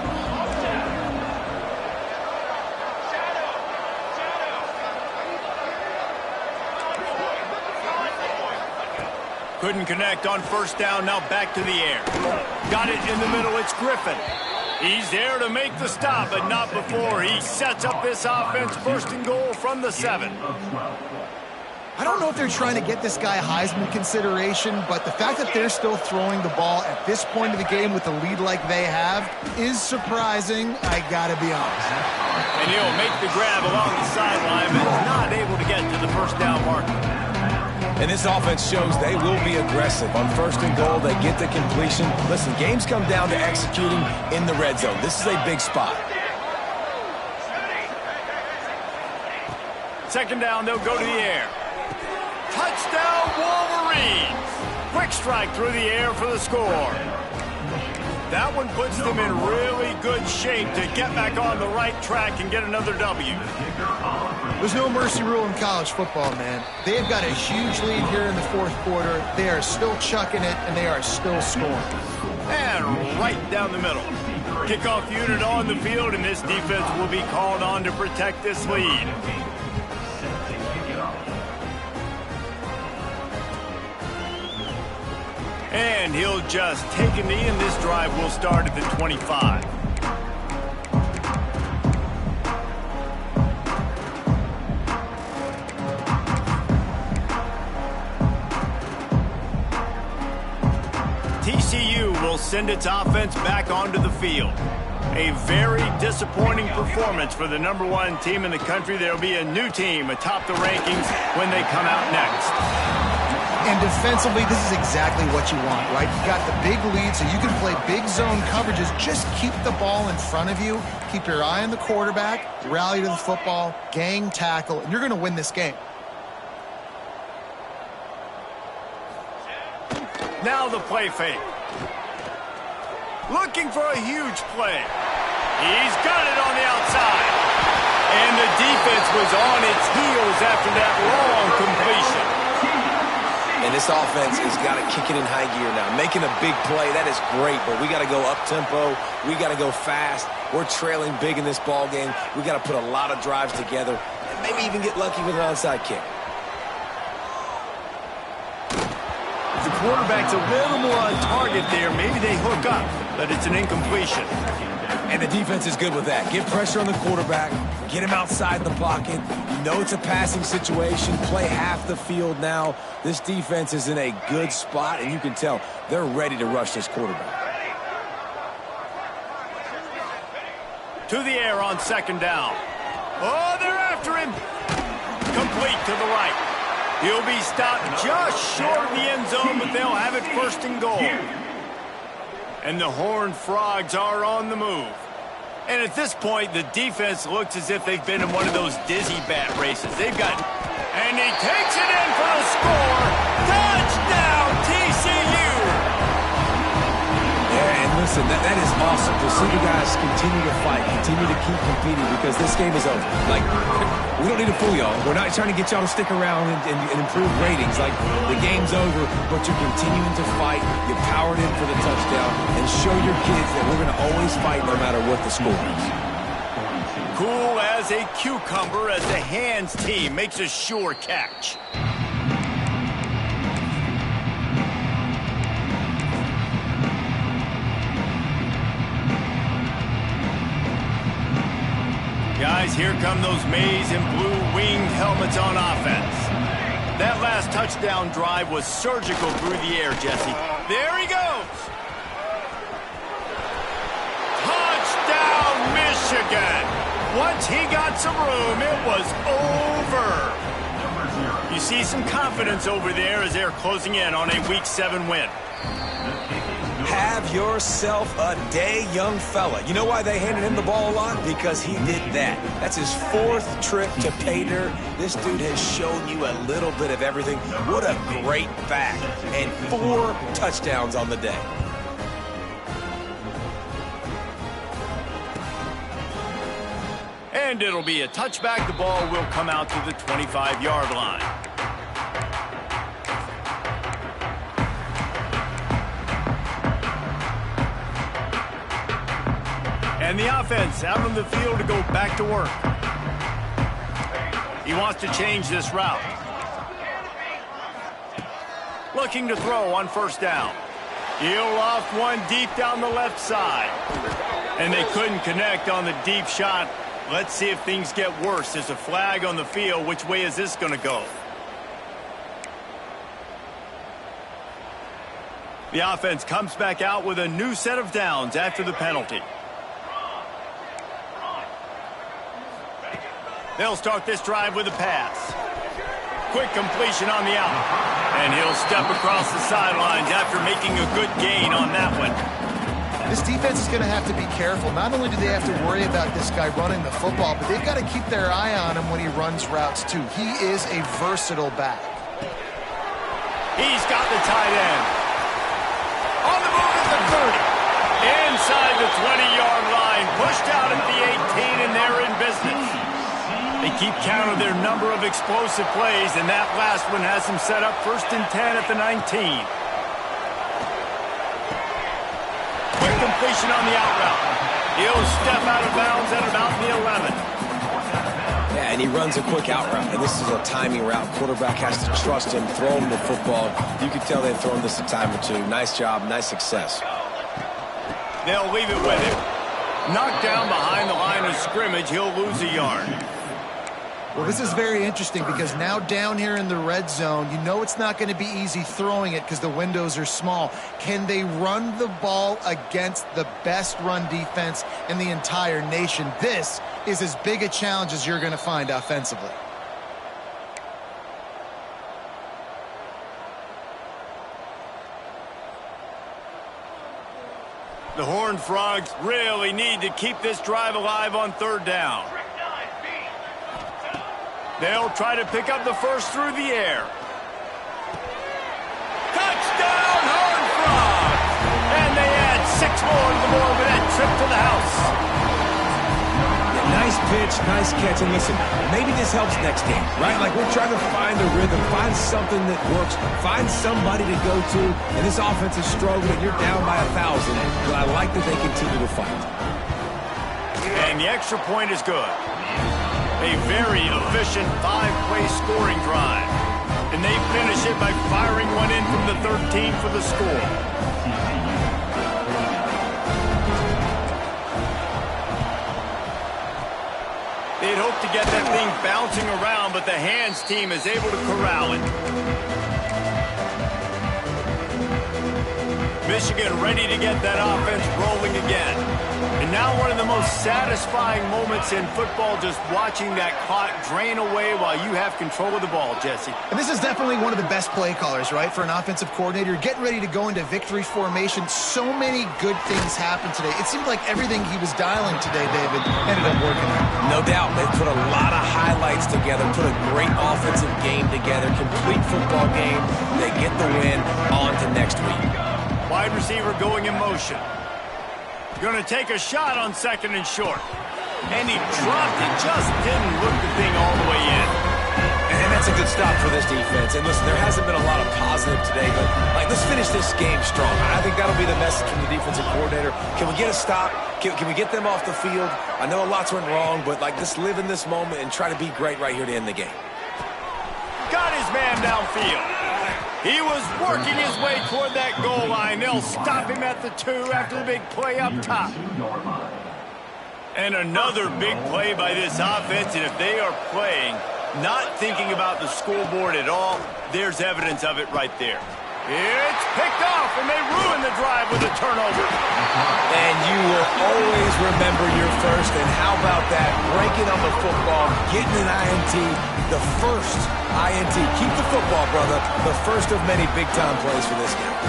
S1: Couldn't connect on first down. Now back to the air. Got it in the middle. It's Griffin. He's there to make the stop, but not before he sets up this offense. First and goal from the 7.
S3: I don't know if they're trying to get this guy Heisman consideration, but the fact that they're still throwing the ball at this point of the game with a lead like they have is surprising, I gotta be honest.
S1: And he'll make the grab along the sideline, but is not able to get to the first down marker.
S2: And this offense shows they will be aggressive. On first and goal, they get the completion. Listen, games come down to executing in the red zone. This is a big spot.
S1: Second down, they'll go to the air. Touchdown, Wolverines! Quick strike through the air for the score. That one puts them in really good shape to get back on the right track and get another W.
S3: There's no mercy rule in college football, man. They've got a huge lead here in the fourth quarter. They are still chucking it, and they are still scoring.
S1: And right down the middle. Kickoff unit on the field, and this defense will be called on to protect this lead. And he'll just take a knee, and this drive will start at the 25. TCU will send its offense back onto the field. A very disappointing performance for the #1 team in the country. There will be a new team atop the rankings when they come out next.
S3: And defensively, this is exactly what you want, right? You got the big lead, so you can play big zone coverages. Just keep the ball in front of you. Keep your eye on the quarterback. Rally to the football. Gang tackle. And you're going to win this game.
S1: Now the play fake. Looking for a huge play. He's got it on the outside. And the defense was on its heels after that long completion.
S2: And this offense has got to kick it in high gear now. Making a big play, that is great, but we got to go up-tempo. We got to go fast. We're trailing big in this ball game. We got to put a lot of drives together and maybe even get lucky with an onside kick.
S1: The quarterback's a little more on target there. Maybe they hook up, but it's an incompletion.
S2: And the defense is good with that. Get pressure on the quarterback. Get him outside the pocket. You know it's a passing situation. Play half the field now. This defense is in a good spot, and you can tell they're ready to rush this quarterback.
S1: To the air on second down. Oh, they're after him. Complete to the right. He'll be stopped just short of the end zone, but they'll have it first and goal. And the Horned Frogs are on the move. And at this point, the defense looks as if they've been in one of those dizzy bat races. They've got... And he takes it in for the score. Touchdown, TCU!
S2: Yeah, and listen, that is awesome to see the guys continue to fight, continue to keep competing, because this game is over. Like, we don't need to fool y'all. We're not trying to get y'all to stick around and improve ratings. Like, the game's over, but you're continuing to fight. You powered in for the touchdown, and show your kids that we're going to always fight no matter what the score is.
S1: Cool as a cucumber as the hands team makes a sure catch. Guys, here come those maize and blue winged helmets on offense. That last touchdown drive was surgical through the air, Jesse. There he goes. Touchdown, Michigan. Once he got some room, it was over. You see some confidence over there as they're closing in on a Week 7 win.
S2: Have yourself a day, young fella. You know why they handed him the ball a lot? Because he did that. That's his 4th trip to pay dirt. This dude has shown you a little bit of everything. What a great back. And 4 touchdowns on the day.
S1: And it'll be a touchback. The ball will come out to the 25-yard line. And the offense out on the field to go back to work. He wants to change this route. Looking to throw on first down. He'll loft one deep down the left side. And they couldn't connect on the deep shot. Let's see if things get worse. There's a flag on the field. Which way is this going to go? The offense comes back out with a new set of downs after the penalty. They'll start this drive with a pass. Quick completion on the out. And he'll step across the sidelines after making a good gain on that one.
S3: This defense is going to have to be careful. Not only do they have to worry about this guy running the football, but they've got to keep their eye on him when he runs routes too. He is a versatile back.
S1: He's got the tight end. On the move at the 30. Inside the 20-yard line. Pushed out at the 18, and they're in business. They keep count of their number of explosive plays, and that last one has them set up 1st and 10 at the 19. Quick completion on the out route. He'll step out of bounds at about the 11.
S2: Yeah, and he runs a quick out route, and this is a timing route. Quarterback has to trust him, throw him the football. You can tell they've thrown this a time or two. Nice job, nice success.
S1: They'll leave it with him. Knocked down behind the line of scrimmage, he'll lose a yard.
S3: Well, this is very interesting because now down here in the red zone, you know it's not going to be easy throwing it because the windows are small. Can they run the ball against the best run defense in the entire nation? This is as big a challenge as you're going to find offensively.
S1: The Horned Frogs really need to keep this drive alive on 3rd down. They'll try to pick up the first through the air. Touchdown, Horned Frogs! And they add 6 more to the board with that trip to the house.
S2: Yeah, nice pitch, nice catch. And listen, maybe this helps next game, right? Like we're trying to find a rhythm, find something that works, find somebody to go to. And this offense is struggling. You're down by 1,000. But I like that they continue to fight.
S1: And the extra point is good. A very efficient 5-play scoring drive. And they finish it by firing one in from the 13 for the score. They'd hoped to get that thing bouncing around, but the hands team is able to corral it. Michigan ready to get that offense rolling again. And now one of the most satisfying moments in football, just watching that clock drain away while you have control of the ball, Jesse.
S3: And this is definitely one of the best play callers, right, for an offensive coordinator. Getting ready to go into victory formation. So many good things happened today. It seemed like everything he was dialing today, David, ended up working out.
S2: No doubt. They put a lot of highlights together, put a great offensive game together, complete football game. They get the win. On to next week.
S1: Wide receiver going in motion. Going to take a shot on 2nd and short. And he dropped it. Just didn't look the thing all the way in.
S2: And that's a good stop for this defense. And listen, there hasn't been a lot of positive today, but let's finish this game strong. I think that'll be the message from the defensive coordinator. Can we get a stop? Can we get them off the field? I know a lot's went wrong, but just live in this moment and try to be great right here to end the game.
S1: Got his man downfield. He was working his way toward that goal line. They'll stop him at the 2 after the big play up top. And another big play by this offense, and if they are playing, not thinking about the scoreboard at all, there's evidence of it right there. It's picked off, and they ruin the drive with a turnover.
S2: And you will always remember your first, and how about that? Breaking on the football, getting an INT, the first INT. Keep the football, brother. The first of many big-time plays for this game.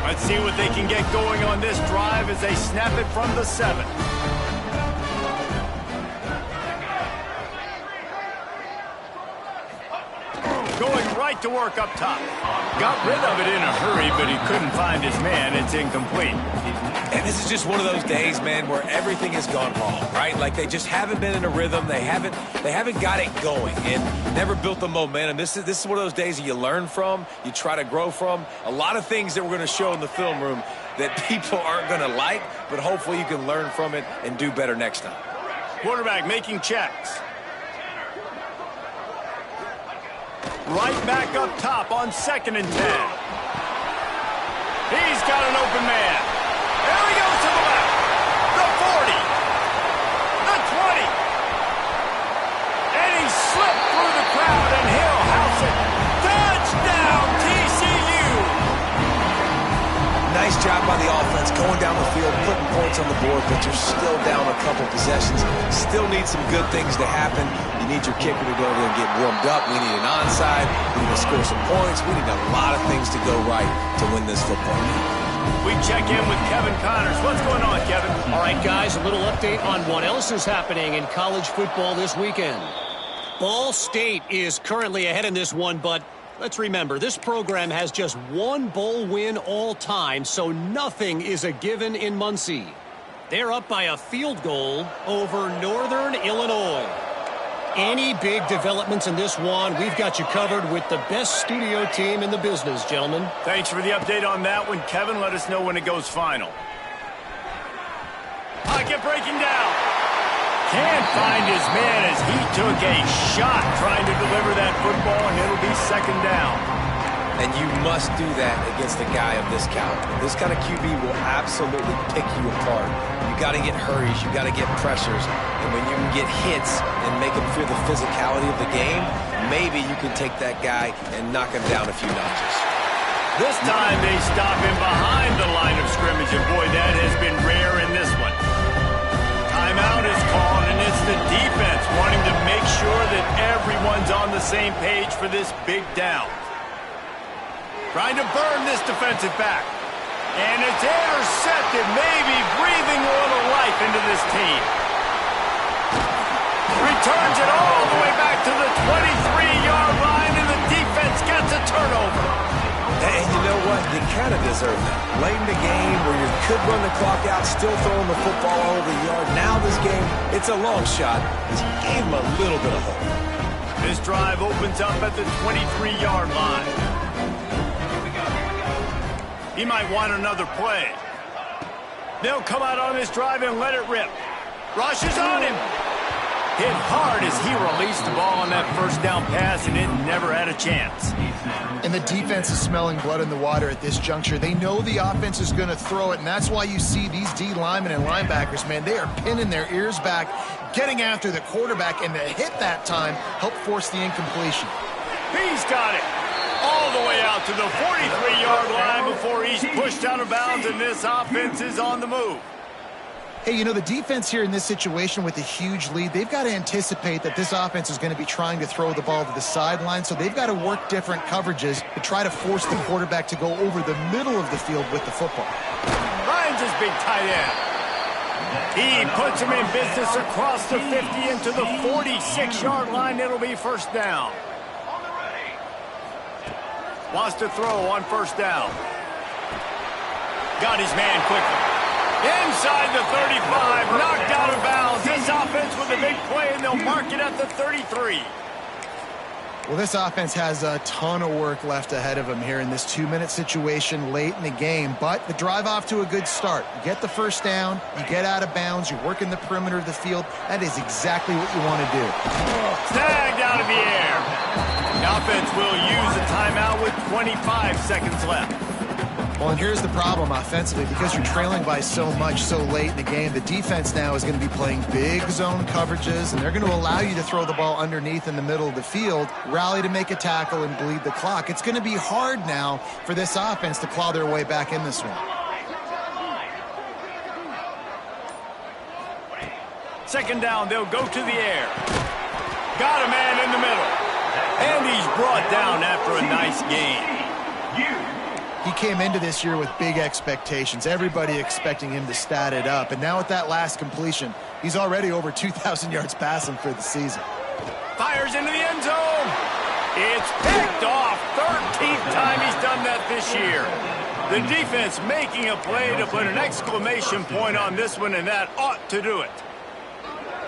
S1: Let's see what they can get going on this drive as they snap it from the 7. Going right to work up top. Got rid of it in a hurry, but he couldn't find his man. It's incomplete.
S2: And this is just one of those days, man, where everything has gone wrong, right? Like they just haven't been in a rhythm. They haven't got it going and never built the momentum. This is one of those days that you learn from, you try to grow from. A lot of things that we're going to show in the film room that people aren't going to like, but hopefully you can learn from it and do better next time.
S1: Quarterback making checks. Right back up top on 2nd and 10. He's got an open man. There he goes to the left. The 40. The 20. And he slipped through the crowd, and he'll house it. Touchdown, TCU.
S2: Nice job by the offense, going down the field, putting points on the board, but you're still down a couple possessions. Still need some good things to happen. You need your kicker to go over and get warmed up. We need an onside. We need to score some points. We need a lot of things to go right to win this football game.
S1: We check in with Kevin Connors. What's going on, Kevin?
S5: All right, guys, a little update on what else is happening in college football this weekend. Ball State is currently ahead in this one, but Let's remember, this program has just one bowl win all time, so nothing is a given in Muncie. They're up by a field goal over Northern Illinois. Any big developments in this one, we've got you covered with the best studio team in the business, gentlemen.
S1: Thanks for the update on that one, Kevin. Let us know when it goes final. Pocket breaking down. Can't find his man as he took a shot trying to deliver that football, and it'll be second down.
S2: And you must do that against a guy of this caliber. This kind of QB will absolutely pick you apart. You got to get hurries, you got to get pressures, and when you can get hits and make him feel the physicality of the game, maybe you can take that guy and knock him down a few notches.
S1: This time they stop him behind the line of scrimmage, and boy, that has been rare in this one. Timeout is called, and it's the defense wanting to make sure that everyone's on the same page for this big down. Trying to burn this defensive back. And it's intercepted, maybe breathing a little life into this team. Returns it all the way back to the 23-yard line, and the defense gets a turnover.
S2: And you know what? You kind of deserve that. Late in the game where you could run the clock out, still throwing the football all over the yard. Now this game, it's a long shot. Just gave him a little bit of hope.
S1: This drive opens up at the 23-yard line. He might want another play. They'll come out on this drive and let it rip. Rushes on him. Hit hard as he released the ball on that first down pass, and it never had a chance.
S3: And the defense is smelling blood in the water at this juncture. They know the offense is going to throw it, and that's why you see these D linemen and linebackers, man, they are pinning their ears back, getting after the quarterback, and the hit that time helped force the incompletion.
S1: He's got it. All the way out to the 43-yard line before he's pushed out of bounds, and this offense is on the move.
S3: Hey, you know, the defense here in this situation with a huge lead, they've got to anticipate that this offense is going to be trying to throw the ball to the sideline, so they've got to work different coverages to try to force the quarterback to go over the middle of the field with the football.
S1: Finds his big tight end. He puts him in business across the 50 into the 46-yard line. It'll be first down. Wants to throw on first down. Got his man quickly. Inside the 35, knocked out of bounds. This offense with a big play, and they'll mark it at the 33.
S3: Well, this offense has a ton of work left ahead of them here in this 2-minute situation late in the game, but the drive off to a good start. You get the first down, you get out of bounds, you're working the perimeter of the field. That is exactly what you want to do.
S1: Snagged out of the air. The offense will use a timeout with 25 seconds left.
S3: Well, and here's the problem offensively. Because you're trailing by so much so late in the game, the defense now is going to be playing big zone coverages, and they're going to allow you to throw the ball underneath in the middle of the field, rally to make a tackle, and bleed the clock. It's going to be hard now for this offense to claw their way back in this one.
S1: Second down, they'll go to the air. Got a man in the middle. And he's brought down after a nice gain.
S3: He came into this year with big expectations. Everybody expecting him to stat it up. And now with that last completion, he's already over 2,000 yards passing for the season.
S1: Fires into the end zone. It's picked off. 13th time he's done that this year. The defense making a play to put an exclamation point on this one, and that ought to do it.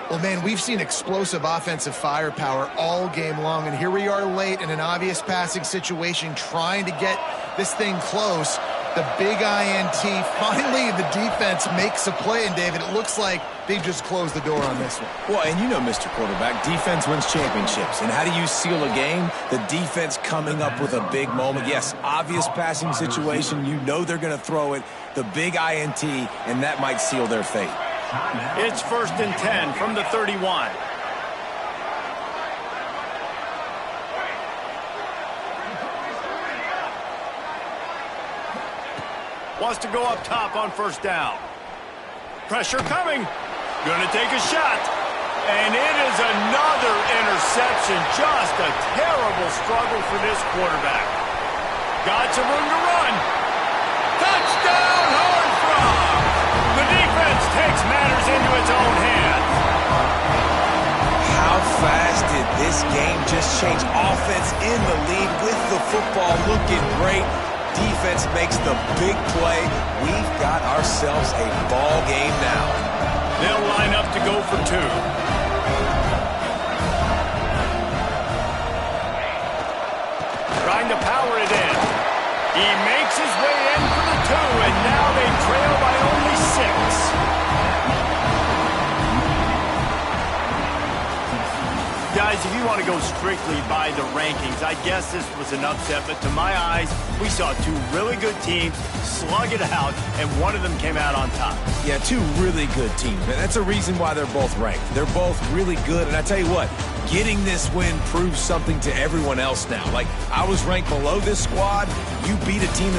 S3: Well, man, we've seen explosive offensive firepower all game long, and here we are late in an obvious passing situation trying to get this thing close. The big INT, finally the defense makes a play, and David, it looks like they've just closed the door on this one.
S2: Well, and you know, Mr. Quarterback, defense wins championships. And how do you seal a game? The defense coming up with a big moment. Yes, obvious passing situation. You know they're going to throw it. The big INT, and that might seal their fate.
S1: It's 1st and 10 from the 31. Wants to go up top on first down. Pressure coming. Gonna take a shot. And it is another interception. Just a terrible struggle for this quarterback. Got some room to run. Touchdown, Horned Frog! The defense takes matters into its own hands.
S2: How How fast did this game just change? Offense in the lead with the football looking great. Defense makes the big play. We've got ourselves a ball game now.
S1: They'll line up to go for two. Trying to power it in. He makes his way in for the two, and now they trail by only 6. Guys, if you want to go strictly by the rankings, I guess this was an upset, but to my eyes, we saw two really good teams slug it out, and one of them came out on top.
S2: Yeah, two really good teams, man. That's a reason why they're both ranked. They're both really good, and I tell you what, getting this win proves something to everyone else now. Like, I was ranked below this squad. You beat a team